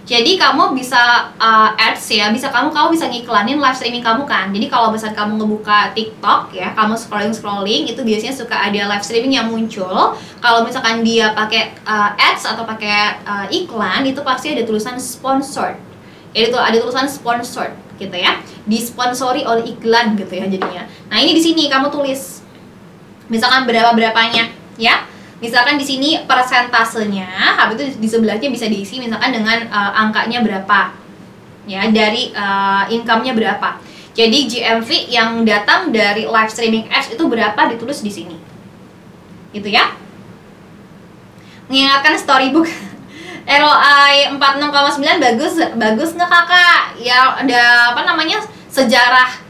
Jadi kamu bisa ads ya, kamu bisa ngiklanin live streaming kamu kan. Jadi kalau misalnya kamu ngebuka TikTok ya, kamu scrolling itu biasanya suka ada live streaming yang muncul. Kalau misalkan dia pakai ads atau pakai iklan, itu pasti ada tulisan sponsored. Jadi ada tulisan sponsored gitu ya, disponsori oleh iklan gitu ya jadinya. Nah ini di sini kamu tulis, misalkan berapanya ya. Misalkan di sini persentasenya, habis itu di sebelahnya bisa diisi misalkan dengan angkanya berapa, ya, dari income-nya berapa. Jadi GMV yang datang dari live streaming ads itu berapa ditulis di sini, gitu ya. Mengingatkan storybook. ROI 46,9 bagus nggak kakak? Ya ada apa namanya, sejarah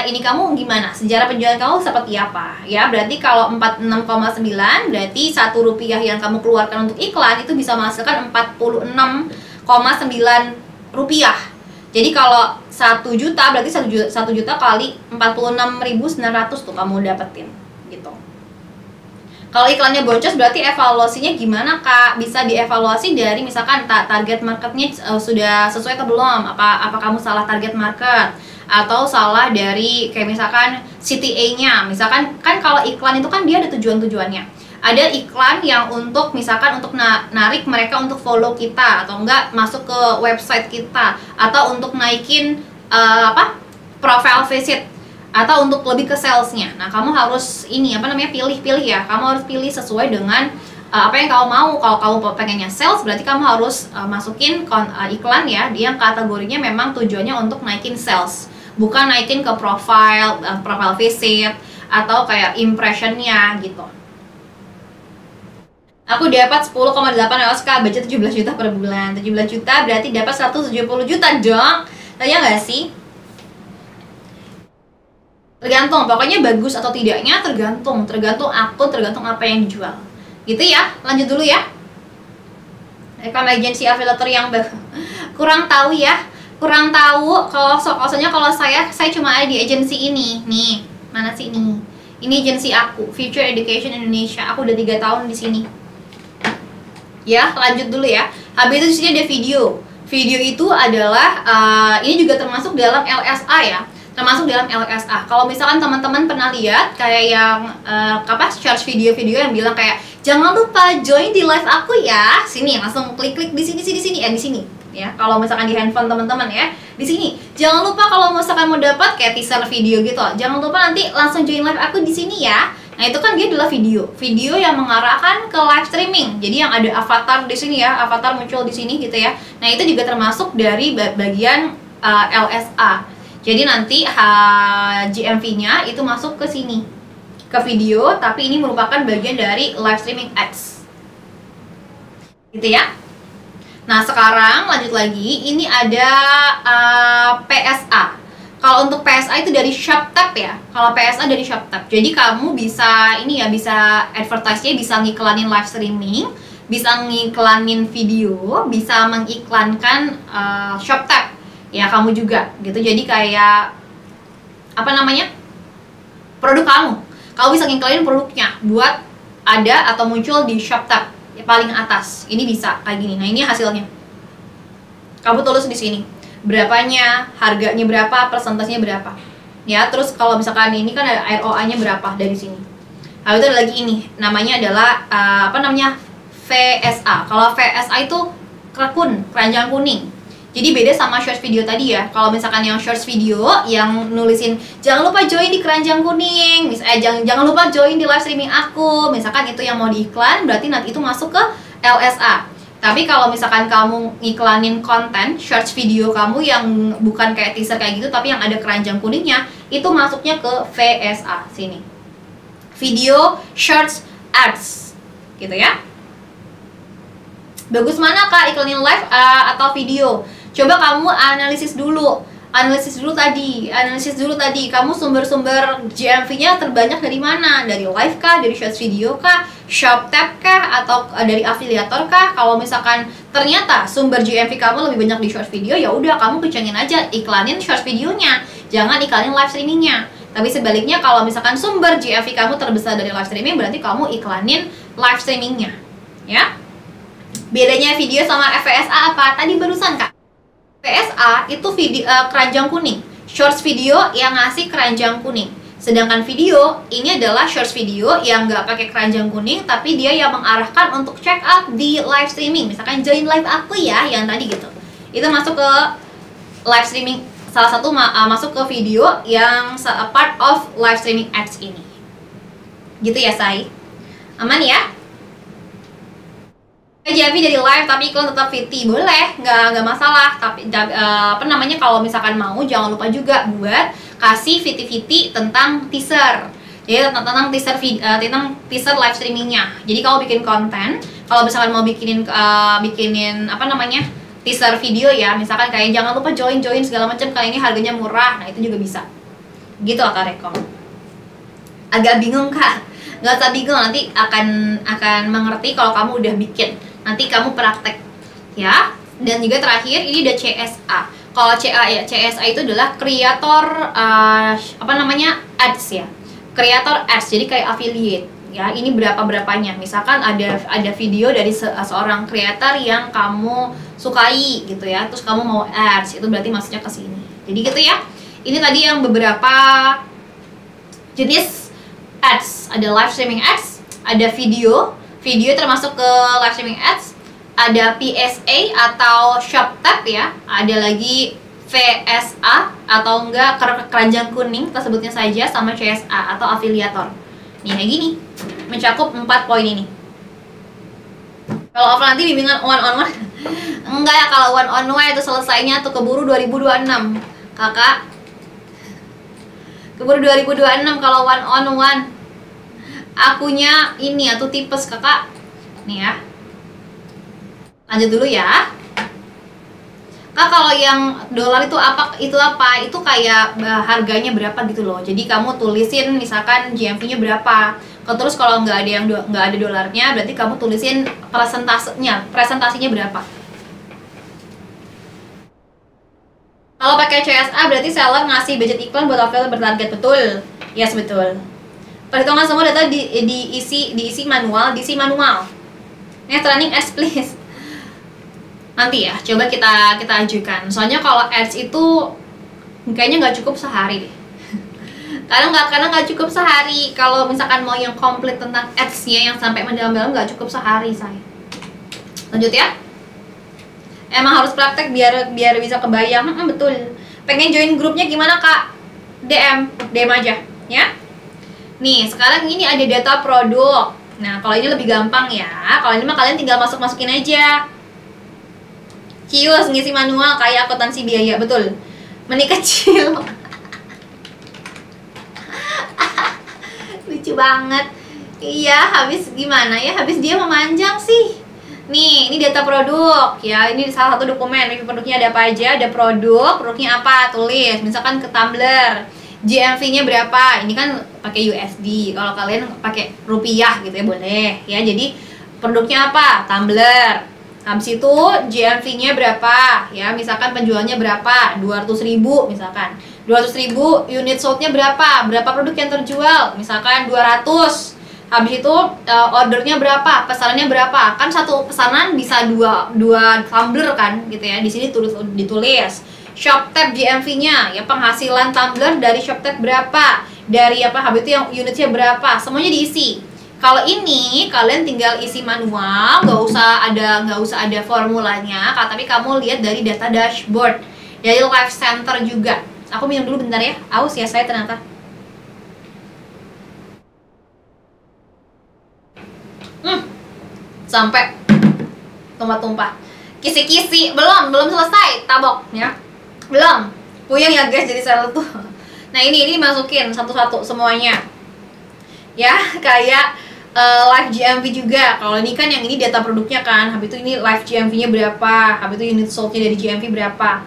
ini kamu gimana? Sejarah penjualan kamu seperti apa? Ya berarti kalau 46,9 berarti Rp1 yang kamu keluarkan untuk iklan itu bisa menghasilkan Rp46,9. Jadi kalau 1 juta berarti 1 juta kali 46.900 tuh kamu dapetin gitu. Kalau iklannya boncos berarti evaluasinya gimana kak? Bisa dievaluasi dari misalkan target marketnya sudah sesuai atau belum? Apa kamu salah target market? Atau salah dari kayak misalkan CTA-nya. Misalkan kan kalau iklan itu kan dia ada tujuannya. Ada iklan yang untuk misalkan untuk narik mereka untuk follow kita, atau enggak masuk ke website kita, atau untuk naikin profile visit, atau untuk lebih ke salesnya. Nah kamu harus pilih ya. Kamu harus pilih sesuai dengan apa yang kamu mau. Kalau kamu pengennya sales berarti kamu harus masukin iklan ya, dia yang kategorinya memang tujuannya untuk naikin sales, bukan naikin ke profile visit atau kayak impressionnya gitu. Aku dapat 10,8 LSK, budget 17 juta per bulan. 17 juta berarti dapat 170 juta dong. Tanya nggak sih? Tergantung, pokoknya bagus atau tidaknya tergantung akun, tergantung apa yang dijual. Gitu ya, lanjut dulu ya. Rekam agensi affiliator yang kurang tahu ya. Kurang tahu kalau kalau saya cuma ada di agensi ini. Nih, mana sih nih? Ini agensi aku, Future Education Indonesia. Aku udah 3 tahun di sini. Ya, lanjut dulu ya. Habis itu di sini ada video. Video itu adalah ini juga termasuk dalam LSA ya. Kalau misalkan teman-teman pernah lihat kayak yang search video-video yang bilang kayak jangan lupa join di live aku ya. Sini langsung klik di sini di sini ya. Kalau misalkan di handphone teman-teman ya, di sini. Jangan lupa kalau misalkan mau dapat kayak teaser video gitu, jangan lupa nanti langsung join live aku di sini ya. Nah, itu kan dia adalah video yang mengarahkan ke live streaming. Jadi yang ada avatar di sini ya, avatar muncul di sini gitu ya. Nah, itu juga termasuk dari bagian LSA. Jadi nanti GMV-nya itu masuk ke sini, ke video, tapi ini merupakan bagian dari live streaming ads. Gitu ya. Nah, sekarang lanjut lagi, ini ada PSA. Kalau untuk PSA itu dari ShopTap ya. Kalau PSA dari ShopTap. Jadi kamu bisa ini ya, bisa advertise-nya, bisa ngiklanin live streaming, bisa ngiklanin video, bisa mengiklankan ShopTap. Ya, kamu juga gitu. Jadi kayak apa namanya? Produk kamu. Kamu bisa ngiklanin produknya buat ada atau muncul di ShopTap. Ya, paling atas ini bisa kayak gini. Nah, ini hasilnya. Kamu tulis di sini berapanya, harganya berapa, persentasenya berapa, ya. Terus kalau misalkan ini kan ada ROA-nya berapa dari sini. Lalu itu ada lagi ini, namanya adalah apa namanya, VSA. Kalau VSA itu keranjang kuning. Jadi beda sama short video tadi ya. Kalau misalkan yang short video yang nulisin jangan lupa join di keranjang kuning, jangan lupa join di live streaming aku, misalkan itu yang mau diiklan, berarti nanti itu masuk ke LSA. Tapi kalau misalkan kamu iklanin konten short video kamu yang bukan kayak teaser kayak gitu, tapi yang ada keranjang kuningnya, itu masuknya ke VSA sini. Video Shorts Ads, gitu ya. Bagus mana kak iklanin live atau video? Coba kamu analisis dulu tadi kamu sumber-sumber GMV-nya terbanyak dari mana? Dari live kah? Dari short video kah? ShopTap kah? Atau dari afiliator kah? Kalau misalkan ternyata sumber GMV kamu lebih banyak di short video, ya udah kamu kencengin aja iklanin short videonya, jangan iklanin live streamingnya. Tapi sebaliknya kalau misalkan sumber GMV kamu terbesar dari live streaming, berarti kamu iklanin live streamingnya, ya. Bedanya video sama FVSA apa? Tadi barusan kak. PSA itu video keranjang kuning, shorts video yang ngasih keranjang kuning. Sedangkan video ini adalah shorts video yang nggak pakai keranjang kuning, tapi dia yang mengarahkan untuk check out di live streaming. Misalkan join live aku ya, yang tadi gitu. Itu masuk ke live streaming, salah satu masuk ke video yang part of live streaming ads ini. Gitu ya, Say. Aman ya? GMV dari live tapi iklan tetap VT, boleh, nggak masalah. Tapi apa namanya, kalau misalkan mau jangan lupa juga buat kasih VT tentang teaser. Jadi tentang teaser live streamingnya. Jadi kalau bikin konten, kalau misalkan mau bikinin apa namanya, teaser video ya, misalkan kayak jangan lupa join segala macam, kali ini harganya murah, nah itu juga bisa. Gitu Kak Rekom. Agak bingung Kak? Nggak usah bingung, nanti akan mengerti kalau kamu udah bikin. Nanti kamu praktek ya. Dan juga terakhir ini ada CSA. Kalau CSA itu adalah kreator apa namanya, ads ya. Kreator ads, jadi kayak affiliate ya. Ini berapanya. Misalkan ada video dari seorang kreator yang kamu sukai gitu ya. Terus kamu mau ads, itu berarti masuknya ke sini. Jadi gitu ya. Ini tadi yang beberapa jenis ads. Ada live streaming ads, ada video termasuk ke live streaming ads, ada PSA atau ShopTap ya, ada lagi VSA atau enggak keranjang kuning kita sebutnya saja, sama CSA atau afiliator. Nih kayak gini, mencakup 4 poin ini. Kalau offline nanti bimbingan one on one enggak ya, kalau one on one itu selesainya tuh keburu 2026 kakak, keburu 2026 kalau one on one. Akunya ini atau tipes kakak. Nih ya. Lanjut dulu ya. Kak, kalau yang dolar itu apa? Itu kayak harganya berapa gitu loh. Jadi kamu tulisin misalkan GMV-nya berapa. Terus kalau nggak ada dolarnya, berarti kamu tulisin presentasinya berapa. Kalau pakai CSA berarti seller ngasih budget iklan buat affiliate bertarget, betul? Yes, betul. Perhitungan semua data diisi manual. Next running ads please. Nanti ya, coba kita ajukan. Soalnya kalau ads itu kayaknya nggak cukup sehari deh. Kadang nggak cukup sehari. Kalau misalkan mau yang komplit tentang ads-nya yang sampai mendalam-dalam, nggak cukup sehari saya. Lanjut ya. Emang harus praktek biar bisa kebayang. Betul. Pengen join grupnya gimana kak? DM aja ya. Nih, sekarang ini ada data produk. Nah, kalau ini lebih gampang ya. Kalau ini mah kalian tinggal masukin aja. Kios ngisi manual kayak akuntansi biaya, betul. Meni kecil. Lucu banget. Iya, habis gimana ya? Habis dia memanjang sih. Nih, ini data produk ya. Ini salah satu dokumen review produknya ada apa aja, ada produknya apa, tulis. Misalkan ke Tumblr, GMV-nya berapa? Ini kan pakai USD. Kalau kalian pakai rupiah gitu ya boleh ya. Jadi produknya apa? Tumblr. Habis itu GMV-nya berapa? Ya, misalkan penjualnya berapa? 200.000 misalkan. 200.000 unit sold-nya berapa? Berapa produk yang terjual? Misalkan 200. Habis itu ordernya berapa? Pesanannya berapa? Kan satu pesanan bisa dua tumbler kan gitu ya. Di sini ditulis ShopTab GMV-nya ya, penghasilan tumbler dari ShopTab berapa? Dari apa? Habis itu yang unitnya berapa? Semuanya diisi. Kalau ini kalian tinggal isi manual, nggak usah ada formulanya, tapi kamu lihat dari data dashboard, dari Live Center juga. Aku minum dulu bentar ya. Aus ya saya ternyata. Sampai tumpah-tumpah. Kisi-kisi belum selesai tabok ya. Belum. Puyeng ya guys jadi sel tuh. Nah, ini dimasukin satu-satu semuanya. Ya, kayak live GMV juga. Kalau ini kan yang ini data produknya kan. Habis itu ini live GMV-nya berapa? Habis itu unit sold-nya dari GMV berapa?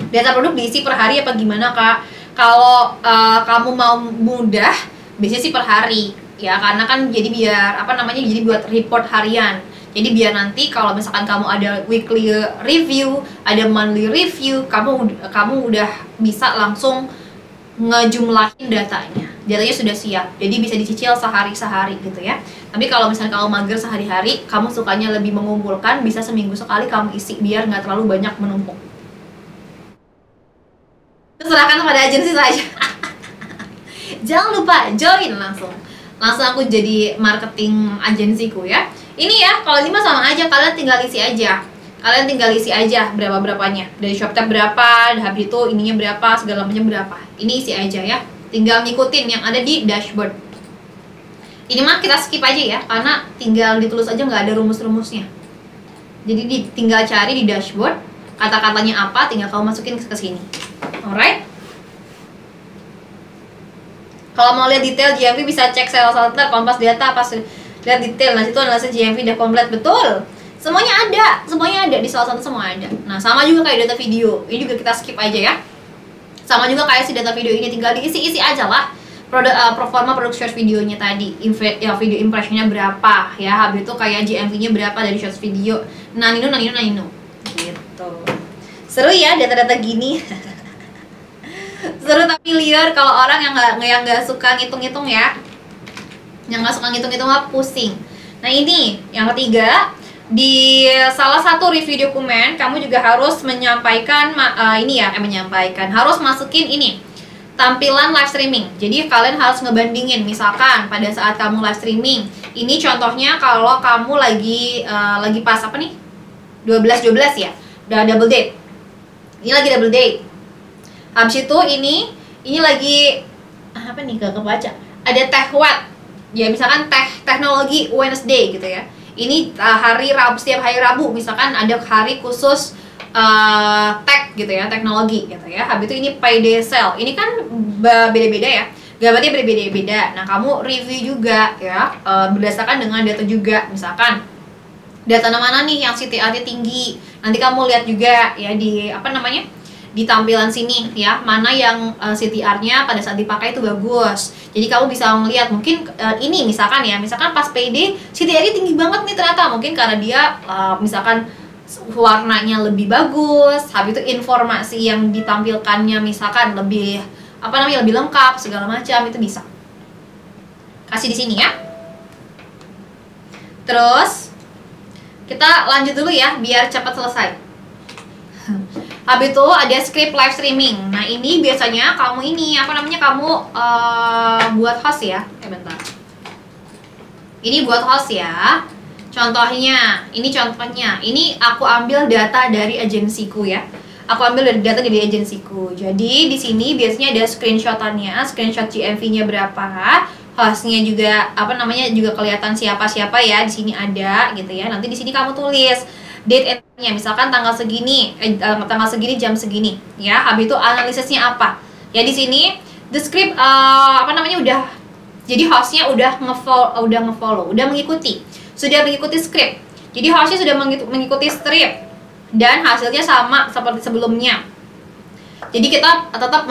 Data produk diisi per hari apa gimana, Kak? Kalau kamu mau mudah, biasanya sih per hari. Ya, karena kan jadi biar jadi buat report harian. Jadi biar nanti kalau misalkan kamu ada weekly review, ada monthly review, kamu udah bisa langsung ngejumlahin datanya. Datanya sudah siap. Jadi bisa dicicil sehari-sehari gitu ya. Tapi kalau misalkan kamu mager sehari-hari, kamu sukanya lebih mengumpulkan, bisa seminggu sekali kamu isi biar nggak terlalu banyak menumpuk. Serahkan kepada agensi saja. Jangan lupa join langsung aku jadi marketing agensiku ya. Ini ya, kalau ini mah sama aja, kalian tinggal isi aja berapanya, dari ShopTab berapa, habis itu ininya berapa, segala macam berapa. Ini isi aja ya, tinggal ngikutin yang ada di dashboard. Ini mah kita skip aja ya, karena tinggal ditulis aja, nggak ada rumus-rumusnya. Jadi tinggal cari di dashboard kata-katanya apa, tinggal kamu masukin ke sini. Alright. Kalau mau lihat detail GMV bisa cek Sales Center, Kompas Data, pas lihat detail. Nah, situ analisis GMV udah komplit, betul. Semuanya ada di Sales Center, semua ada. Nah, sama juga kayak data video. Ini juga kita skip aja ya. Sama juga kayak si data video ini, tinggal diisi aja lah. Performa produk short videonya tadi, video impressionnya berapa ya, habis itu kayak GMV-nya berapa dari short video. Nanino gitu. Seru ya data-data gini. Seru tapi liar kalau orang yang nggak suka ngitung-ngitung ya. Yang nggak suka ngitung-ngitung mah pusing. Nah, ini yang ketiga, di salah satu review dokumen kamu juga harus menyampaikan harus masukin ini tampilan live streaming. Jadi kalian harus ngebandingin, misalkan pada saat kamu live streaming. Ini contohnya kalau kamu lagi pas 12 ya. Udah double date. Ini lagi double date. Habis itu ini lagi gak kebaca. Ada tech what? Ya misalkan teknologi Wednesday gitu ya. Ini hari Rabu, setiap hari Rabu misalkan ada hari khusus tech gitu ya, teknologi gitu ya. Habis itu ini payday sale. Ini kan beda-beda ya. Gambarnya berbeda-beda. Nah, kamu review juga ya, berdasarkan dengan data juga. Misalkan data mana nih yang CTR-nya tinggi. Nanti kamu lihat juga ya di tampilan sini ya, mana yang CTR-nya pada saat dipakai itu bagus. Jadi kamu bisa melihat mungkin ini misalkan pas payday CTR-nya tinggi banget nih ternyata, mungkin karena dia misalkan warnanya lebih bagus, habis itu informasi yang ditampilkannya misalkan lebih lebih lengkap segala macam, itu bisa kasih di sini ya. Terus kita lanjut dulu ya biar cepat selesai. Habis itu ada script live streaming. Nah, ini biasanya kamu buat host ya. Bentar. Ini buat host ya. Contohnya, ini aku ambil data dari agensiku ya. Aku ambil data dari agensiku. Jadi di sini biasanya ada screenshot-annya, screenshot GMV-nya berapa, hostnya juga juga kelihatan siapa-siapa ya, di sini ada gitu ya. Nanti di sini kamu tulis date and-nya, misalkan tanggal segini jam segini ya. Habis itu analisisnya apa ya, di sini the script udah, jadi hostnya udah ngefollow, udah mengikuti script. Jadi hostnya sudah mengikuti script dan hasilnya sama seperti sebelumnya. Jadi kita tetap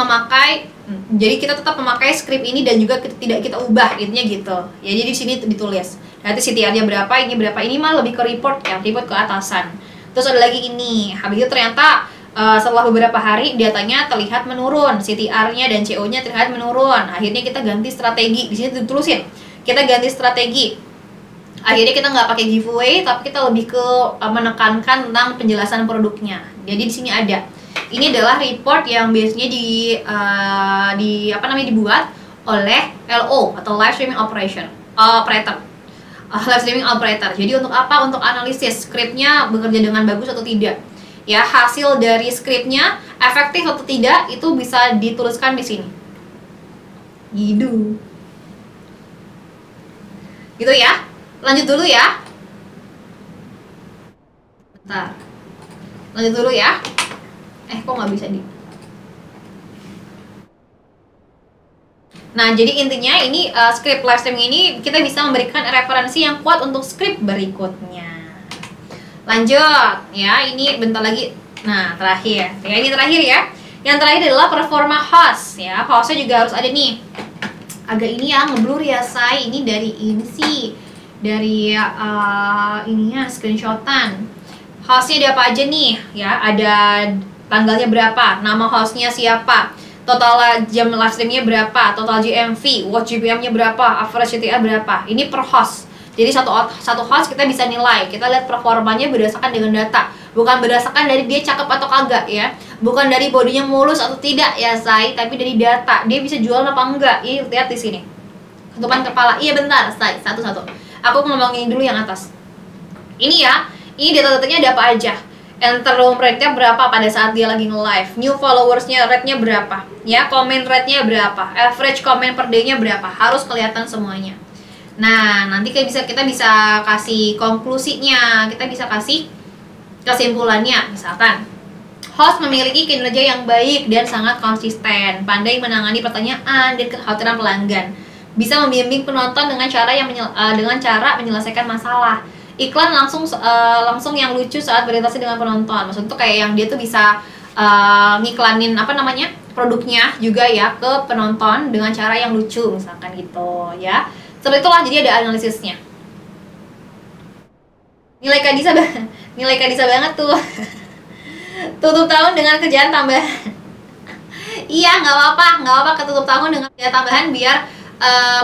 memakai script ini dan juga tidak kita ubah, intinya gitu. Ya, jadi di sini ditulis. Nanti CTR-nya berapa, ini berapa, ini mah lebih ke report ya, report ke atasan. Terus ada lagi ini, habis itu ternyata setelah beberapa hari datanya terlihat menurun, CTR-nya dan CO-nya terlihat menurun. Akhirnya kita ganti strategi, di sini ditulisin. Kita ganti strategi. Akhirnya kita nggak pakai giveaway, tapi kita lebih ke menekankan tentang penjelasan produknya. Jadi di sini ada. Ini adalah report yang biasanya dibuat oleh LO atau live streaming operator. Live streaming operator. Jadi untuk apa? Untuk analisis scriptnya bekerja dengan bagus atau tidak. Ya, hasil dari scriptnya efektif atau tidak itu bisa dituliskan di sini. Gitu ya. Lanjut dulu ya. Bentar. Lanjut dulu ya. Kok nggak bisa di... Nah, jadi intinya ini script live streaming ini kita bisa memberikan referensi yang kuat untuk script berikutnya. Lanjut ya, ini bentar lagi. Nah, terakhir. Ya, ini terakhir ya. Yang terakhir adalah performa host ya. Hostnya juga harus ada nih. Agak ini ya ngeblur ya, say. Ini dari ini sih. Dari ininya screenshotan. Hostnya ada apa aja nih ya? Ada tanggalnya berapa, nama hostnya siapa, total jam live streamnya berapa, total GMV, watch GPM-nya berapa, average CTA berapa. Ini per host. Jadi satu host kita bisa nilai, kita lihat performanya berdasarkan dengan data, bukan berdasarkan dari dia cakep atau kagak ya, bukan dari bodinya mulus atau tidak ya say, tapi dari data dia bisa jual apa enggak. Ini lihat di sini ketupan kepala. Iya bentar say, satu-satu aku ngomongin dulu yang atas ini ya. Ini data-datanya ada apa aja, enter room rate-nya berapa pada saat dia lagi nge-live, new followers-nya rate-nya berapa ya, comment rate-nya berapa, average comment per day-nya berapa, harus kelihatan semuanya. Nah, nanti kita bisa kasih konklusinya, kita bisa kasih kesimpulannya. Misalkan host memiliki kinerja yang baik dan sangat konsisten, pandai menangani pertanyaan dan kekhawatiran pelanggan, bisa membimbing penonton dengan cara menyelesaikan masalah. Iklan langsung yang lucu saat berinteraksi dengan penonton. Maksudnya tuh kayak yang dia tuh bisa ngiklanin produknya juga ya ke penonton dengan cara yang lucu misalkan gitu ya. Seperti itulah, jadi ada analisisnya. Nilai Kadisa banget tuh. Tutup tahun dengan kerjaan tambahan. Iya, nggak apa-apa ketutup tahun dengan kerjaan tambahan biar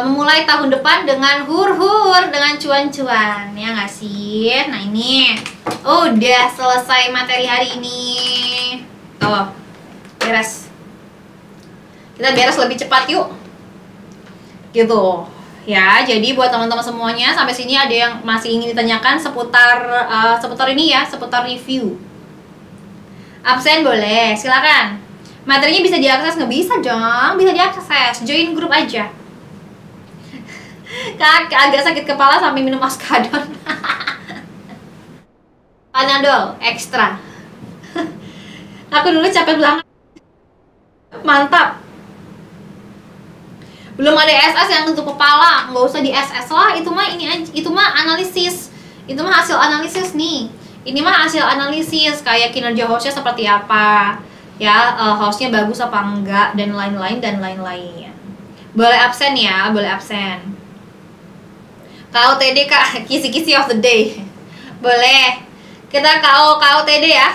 memulai tahun depan dengan hur-hur, dengan cuan-cuan, ya nggak sih? Nah ini udah selesai materi hari ini. Tuh, beres. Kita beres lebih cepat yuk. Gitu ya. Jadi buat teman-teman semuanya, sampai sini ada yang masih ingin ditanyakan seputar ini ya, seputar review. Absen boleh, silakan. Materinya bisa diakses, nggak bisa dong? Bisa diakses, join grup aja. Agak sakit kepala sampai minum Oskadon. Panadol ekstra. Aku dulu capek banget. Mantap. Belum ada SS yang untuk kepala, nggak usah di SS lah. Itu mah analisis. Itu mah hasil analisis nih. Ini mah hasil analisis kayak kinerja hostnya seperti apa, ya, hostnya bagus apa enggak, dan lain-lain. Boleh absen ya, boleh absen. KOTD kak, kisi-kisi of the day. Boleh. Kita KOTD ya.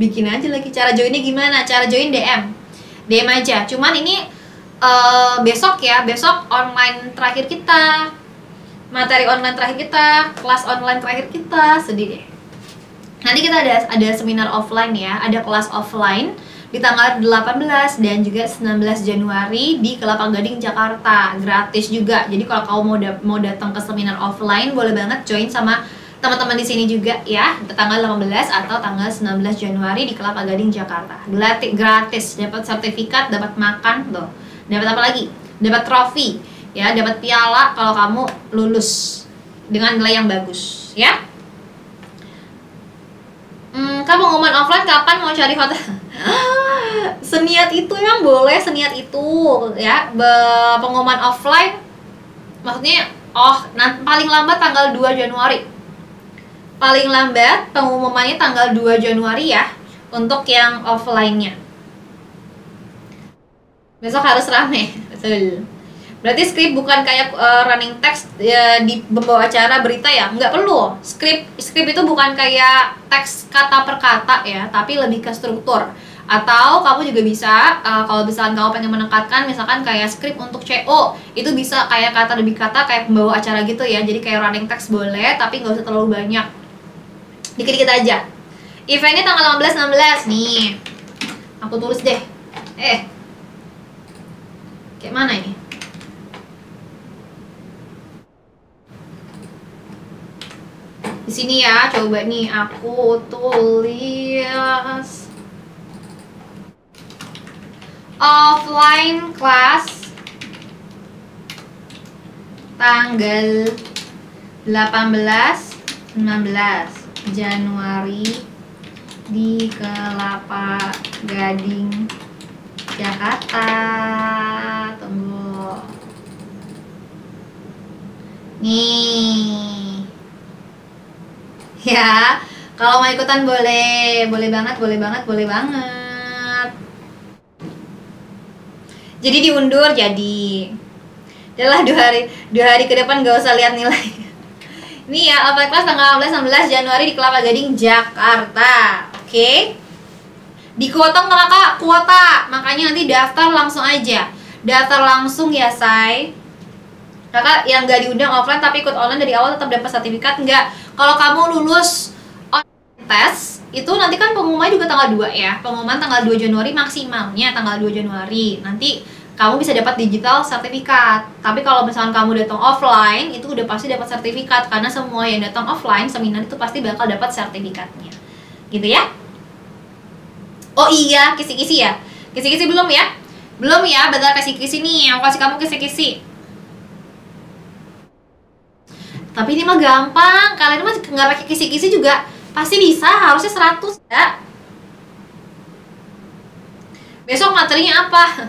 Bikin aja lagi. Cara joinnya gimana? Cara join DM aja. Cuman ini besok ya, besok online terakhir kita, materi online terakhir kita, kelas online terakhir kita. Sedih deh. Nanti kita ada seminar offline ya, ada kelas offline di tanggal 18 dan juga 19 Januari di Kelapa Gading, Jakarta. Gratis juga. Jadi kalau kamu mau datang ke seminar offline, boleh banget join sama teman-teman di sini juga ya. Tanggal 18 atau tanggal 19 Januari di Kelapa Gading, Jakarta. Gratis, dapat sertifikat, dapat makan tuh. Dapat apa lagi? Dapat trofi ya, dapat piala kalau kamu lulus dengan nilai yang bagus ya. Kan pengumuman offline kapan mau cari hotel? Seniat itu emang boleh, seniat itu ya. Pengumuman offline maksudnya paling lambat tanggal 2 Januari. paling lambat pengumumannya tanggal 2 Januari ya untuk yang offline-nya. Besok harus rame, betul. Berarti skrip bukan kayak running text di pembawa acara berita ya, nggak perlu. Skrip itu bukan kayak teks kata per kata ya, tapi lebih ke struktur. Atau kamu juga bisa kalau misalkan kamu pengen menekankan misalkan kayak skrip untuk CO, itu bisa kayak kata demi kata kayak pembawa acara gitu ya. Jadi kayak running text boleh, tapi nggak usah terlalu banyak. Dikit-dikit aja. Eventnya tanggal 15-16 nih. Aku tulis deh. Kayak mana ini? Di sini ya, coba nih aku tulis offline class tanggal 18-19 Januari di Kelapa Gading, Jakarta. Tunggu. Nih. Ya, kalau mau ikutan boleh banget, boleh banget. Jadi diundur jadi. Adalah 2 hari ke depan gak usah lihat nilai. Ini ya, offline kelas tanggal 15-16 Januari di Kelapa Gading, Jakarta. Oke. Di kuota nggak Kak? Kuota. Makanya nanti daftar langsung aja. Daftar langsung ya, say. Kakak yang nggak diundang offline tapi ikut online dari awal tetap dapat sertifikat nggak? Kalau kamu lulus online tes itu nanti kan pengumuman juga tanggal 2 ya. Pengumuman tanggal 2 Januari maksimalnya tanggal 2 Januari. Nanti kamu bisa dapat digital sertifikat. Tapi kalau misalkan kamu datang offline itu udah pasti dapat sertifikat karena semua yang datang offline seminar itu pasti bakal dapat sertifikatnya. Gitu ya? Oh iya, kisi-kisi ya. Kisi-kisi belum ya? Belum ya, bentar kisi-kisi nih. Aku kasih kamu kisi-kisi. Tapi ini mah gampang, kalian mah nggak pakai kisi-kisi juga pasti bisa, harusnya 100 ya. Besok materinya apa?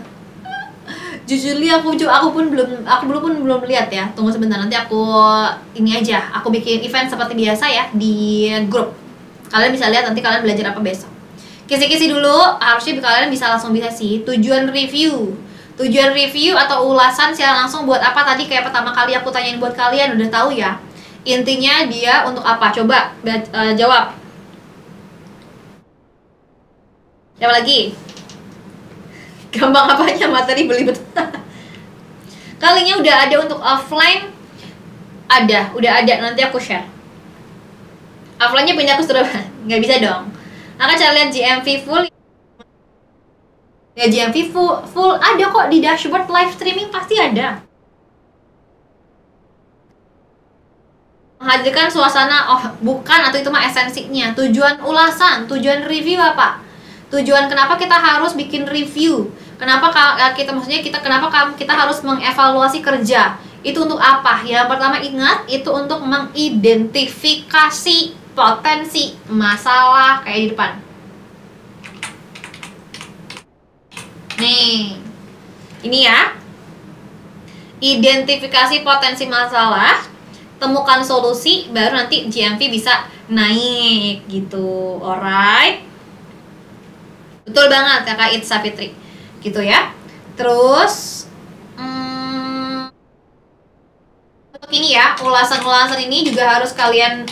Jujur li aku pun belum lihat ya. Tunggu sebentar, nanti aku ini aja, aku bikin event seperti biasa ya di grup. Kalian bisa lihat nanti kalian belajar apa besok. Kisi-kisi dulu, harusnya kalian langsung bisa sih. Tujuan review atau ulasan secara langsung buat apa tadi kayak pertama kali aku tanyain buat kalian udah tahu ya. Intinya dia untuk apa? Coba jawab. Siapa lagi? Gampang apanya materi beli betul. Kalinya udah ada untuk offline. Udah ada nanti aku share. Offline-nya pindah ke Surabaya. Nggak bisa dong. Maka cara lihat GMV full. Ya GMV full ada kok di dashboard live streaming pasti ada. Menghadirkan suasana bukan atau itu mah esensinya. Tujuan ulasan, tujuan review apa? Tujuan kenapa kita harus bikin review? Kenapa kita harus mengevaluasi kerja? Itu untuk apa? Yang pertama ingat itu untuk mengidentifikasi potensi masalah kayak di depan. Nih, ini ya. Identifikasi potensi masalah, temukan solusi, baru nanti GMV bisa naik gitu. Alright. Betul banget Kakak Itza Fitri. Gitu ya. Terus untuk ini ya, ulasan-ulasan ini juga harus kalian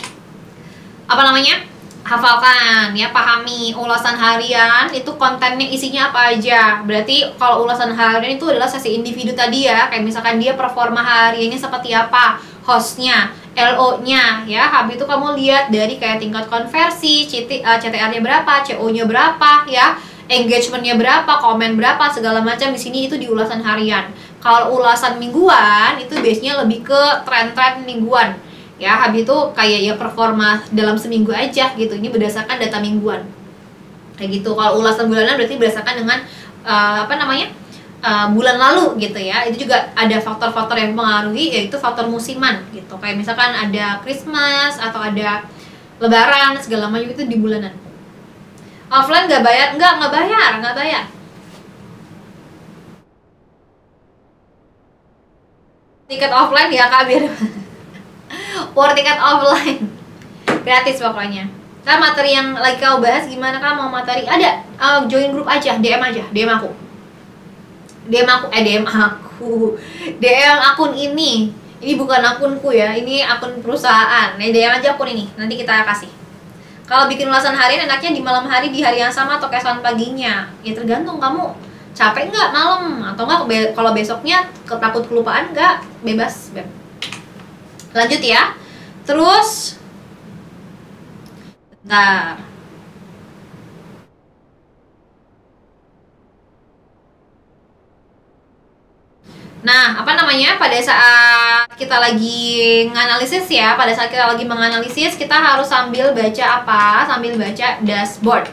hafalkan ya, pahami. Ulasan harian itu kontennya isinya apa aja. Berarti kalau ulasan harian itu adalah sesi individu tadi ya, kayak misalkan dia performa hariannya seperti apa, hostnya, LO-nya ya. Habis itu kamu lihat dari kayak tingkat konversi, CTR-nya berapa, CO-nya berapa ya, engagement-nya berapa, komen berapa, segala macam di sini itu di ulasan harian. Kalau ulasan mingguan itu biasanya lebih ke tren-tren mingguan. Ya, habis itu kayak ya performa dalam seminggu aja gitu. Ini berdasarkan data mingguan. Kayak gitu. Kalau ulasan bulanan berarti berdasarkan dengan bulan lalu gitu ya. Itu juga ada faktor-faktor yang mempengaruhi, yaitu faktor musiman gitu. Kayak misalkan ada Christmas atau ada Lebaran segala macam itu di bulanan. Offline nggak bayar? Nggak bayar. Tiket offline ya Kak, biar war tiket offline. Gratis pokoknya. Kan materi yang lagi kau bahas gimana, Kak? Mau materi? Ada. Join grup aja, DM aja, DM aku. DM akun ini. Ini bukan akunku ya, ini akun perusahaan. Nah, DM aja akun ini, nanti kita kasih. Kalau bikin ulasan harian enaknya di malam hari, di hari yang sama, atau keesokan paginya. Ya tergantung kamu capek nggak malam, atau nggak kalau besoknya takut kelupaan nggak, bebas. Lanjut ya. Terus bentar. Nah, apa namanya, pada saat kita lagi nganalisis ya, pada saat kita lagi menganalisis, kita harus sambil baca apa? Sambil baca dashboard.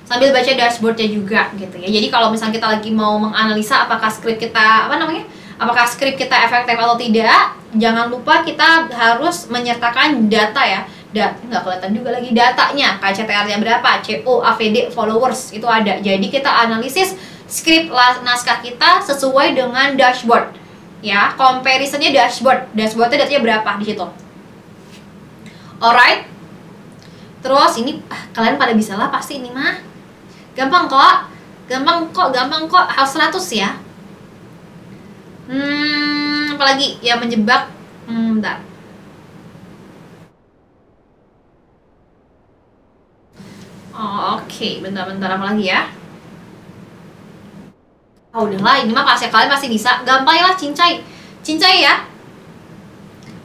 Sambil baca dashboardnya juga gitu ya. Jadi kalau misalnya kita lagi mau menganalisa apakah skrip kita, apa namanya, apakah skrip kita efektif atau tidak, jangan lupa kita harus menyertakan data ya. Nggak kelihatan juga lagi datanya, KCTR-nya berapa, CO, AVD, followers, itu ada. Jadi kita analisis skrip naskah kita sesuai dengan dashboard. Ya, comparisonnya dashboardnya datanya berapa di situ. Alright. Terus ini kalian pada bisa lah pasti ini mah. Gampang kok. Harus 100 ya. Apalagi yang menjebak. Bentar. Oke, bentar apa lagi ya? Oh, udahlah, ini mah pasti kalian pasti bisa. Gampang lah, cincai ya.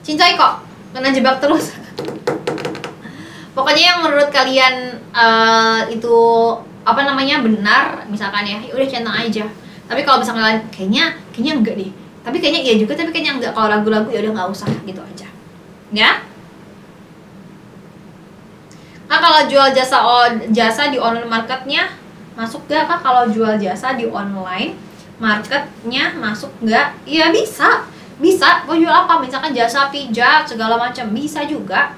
Cincai kok, kena jebak terus. Pokoknya yang menurut kalian itu apa namanya benar, misalkan ya udah centang aja. Tapi kalau misalkan kalian kayaknya enggak deh. Tapi kayaknya iya juga, tapi kayaknya enggak. Kalau ragu-ragu ya udah nggak usah gitu aja. Ya? Nah, kalau jual jasa di online marketnya masuk gak, Kak? Kalau jual jasa di online marketnya masuk gak? Iya bisa. Mau jual apa? Misalkan jasa pijat segala macam, bisa juga.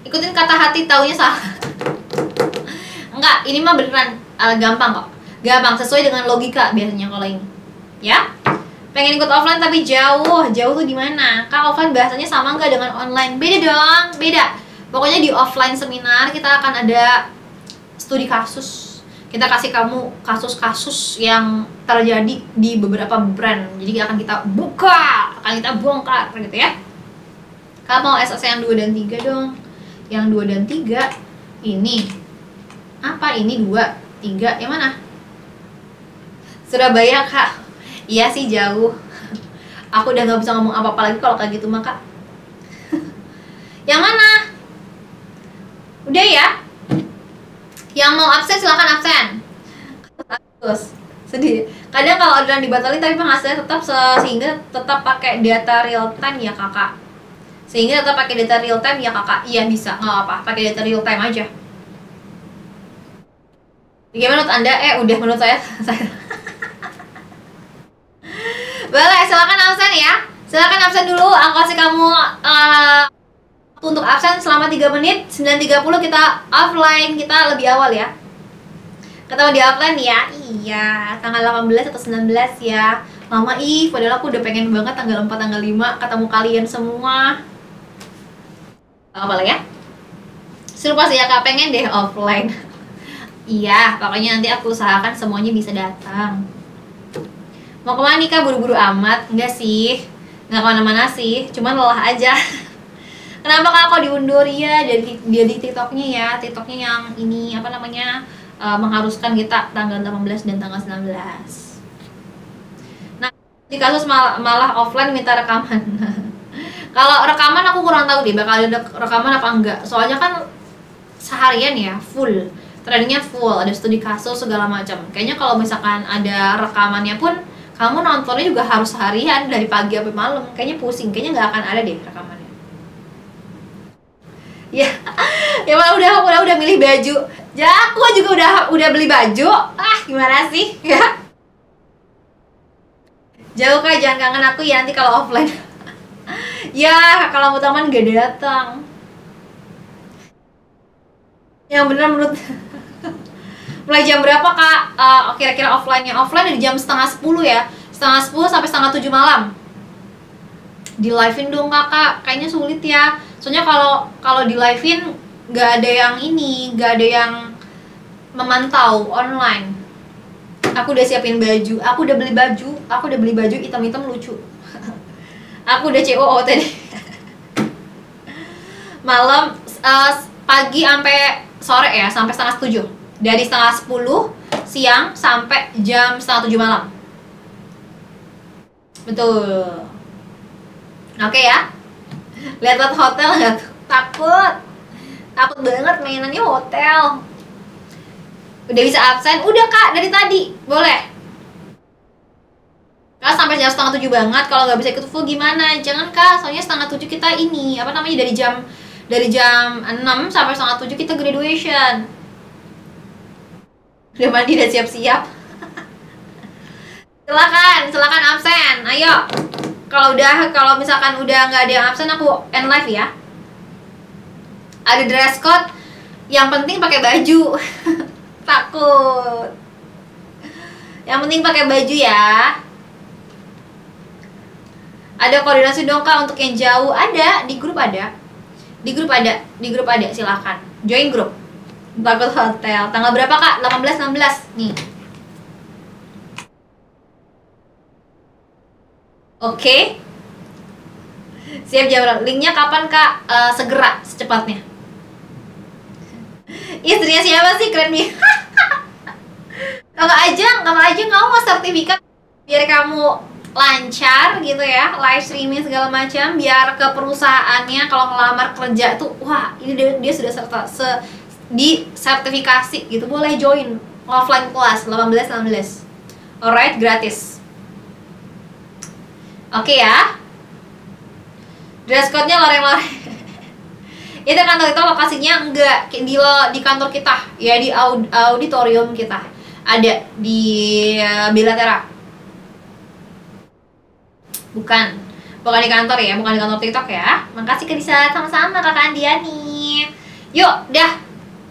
Ikutin kata hati, taunya salah. Enggak, ini mah beneran gampang kok. Gampang, sesuai dengan logika biasanya kalau ini. Ya? Pengen ikut offline tapi jauh tuh di mana? Kak, offline bahasanya sama nggak dengan online? Beda dong, beda. Pokoknya di offline seminar kita akan ada studi kasus. Kita kasih kamu kasus-kasus yang terjadi di beberapa brand. Jadi akan kita buka, akan kita bongkar gitu ya. Kamu mau SOC yang 2 dan 3 dong. Yang 2 dan 3 ini apa? Ini 2, 3 yang mana? Surabaya, Kak. Iya sih jauh. Aku udah gak bisa ngomong apa-apa lagi kalau kayak gitu mah, Kak. Yang mana? Udah ya? Yang mau absen silahkan absen. Terus sedih. Kadang kalau orderan dibatalin tapi penghasilannya tetap sehingga tetap pakai data real time ya, Kakak. Sehingga tetap pakai data real time ya, Kakak. Iya bisa, nggak apa, pakai data real time aja. Gimana menurut Anda? Udah menurut saya. Boleh, silakan absen ya. Silakan absen dulu. Aku kasih kamu untuk absen selama 3 menit. 9.30 kita offline, kita lebih awal ya. Ketemu di offline ya. Iya, tanggal 18 atau 19 ya. Lama padahal aku udah pengen banget tanggal 4, tanggal 5 ketemu kalian semua. Apa lah ya? Serupa sih ya, Kak, pengen deh offline. Iya, pokoknya nanti aku usahakan semuanya bisa datang. Mau kemana nih, Kak? Buru-buru amat? Enggak sih, nggak kemana-mana sih, cuman lelah aja. Kenapa, Kak, kok diundur? Ya dari TikToknya ya, TikToknya yang ini apa namanya, mengharuskan kita tanggal 18 dan tanggal 19. Nah, di kasus malah offline minta rekaman. Kalau rekaman aku kurang tahu deh bakal ada rekaman apa enggak, soalnya kan seharian ya full, trainingnya full, ada studi kasus segala macam. Kayaknya kalau misalkan ada rekamannya pun kamu nontonnya juga harus seharian dari pagi sampai malam, kayaknya pusing, kayaknya nggak akan ada deh rekamannya. Ya, ya udah milih baju. Ya aku juga udah beli baju. Gimana sih? Ya. Jauh, Kak, jangan kangen aku ya nanti kalau offline. Ya, kalau taman gak datang. Yang bener menurut mulai jam berapa, Kak? Kira-kira offline-nya? Offline dari jam 9:30 ya. 9:30 sampai 6:30 malam. Di live-in dong, Kakak. Kayaknya sulit ya. Soalnya kalau di live-in nggak ada yang ini, nggak ada yang memantau online. Aku udah siapin baju, aku udah beli baju hitam-hitam lucu. Aku udah COO tadi. Malam, pagi sampai sore ya, sampai 6:30. Dari 6:30 siang sampai jam 6:30 malam. Betul. Oke ya. Lihat-lihat hotel nggak tuh? Takut banget mainannya hotel. Udah bisa absen? Udah kak, dari tadi. Boleh. Kak sampai jam 6:30 banget. Kalau nggak bisa ikut full gimana? Jangan kak, soalnya 6:30 kita ini apa namanya, dari jam 6 sampai 6:30 kita graduation. Udah mandi, udah siap-siap. Silakan absen. Ayo. Kalau misalkan udah nggak ada yang absen, aku end live ya. Ada dress code. Yang penting pakai baju. Takut. Yang penting pakai baju ya. Ada koordinasi dong kak untuk yang jauh? Ada, di grup ada. Di grup ada, silakan. Join grup. Takut hotel. Tanggal berapa kak? 18-16 nih. Oke. Siap jam berapa? Linknya kapan kak? Segera, secepatnya. Istrinya siapa sih? Keren nih. Kalau aja kamu mau sertifikat biar kamu lancar gitu ya, live streaming segala macam, biar ke perusahaannya kalau ngelamar kerja tuh, wah ini dia sudah di sertifikasi gitu, boleh join offline kelas 18-19. Alright, gratis. Oke ya. Dress code-nya loreng-loreng. Itu kantor itu lokasinya enggak di kantor kita ya, di auditorium kita. Ada di Bilatera. Bukan di kantor ya, bukan di kantor TikTok ya. Makasih Kak Disa, sama-sama Kakak Andiani. Yuk, dah.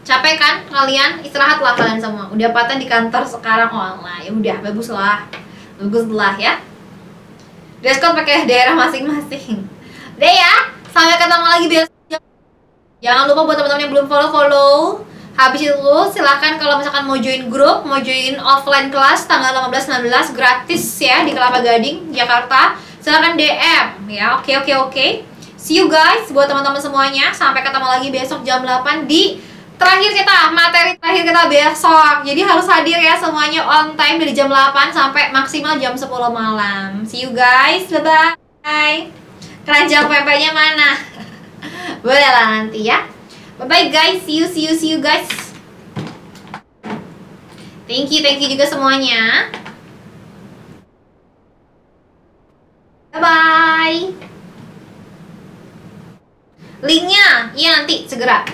Capek kan kalian? Istirahatlah kalian semua. Udah paten di kantor sekarang. Oh lah, ya udah, bagus lah ya. Dress code pakai daerah masing-masing. Deh ya, sampai ketemu lagi besok. Jangan lupa buat teman-teman yang belum follow. Habis itu silahkan kalau misalkan mau join grup, mau join offline kelas tanggal 18-19 gratis ya di Kelapa Gading, Jakarta. Silahkan DM ya. Oke. See you guys buat teman-teman semuanya. Sampai ketemu lagi besok jam 8 di materi terakhir kita besok. Jadi harus hadir ya semuanya on time dari jam 8 sampai maksimal jam 10 malam. See you guys. Bye-bye. Keranjang pempeknya mana? Boleh lah nanti ya. Bye-bye guys. See you guys. Thank you juga semuanya. Bye-bye. Linknya, iya nanti segera.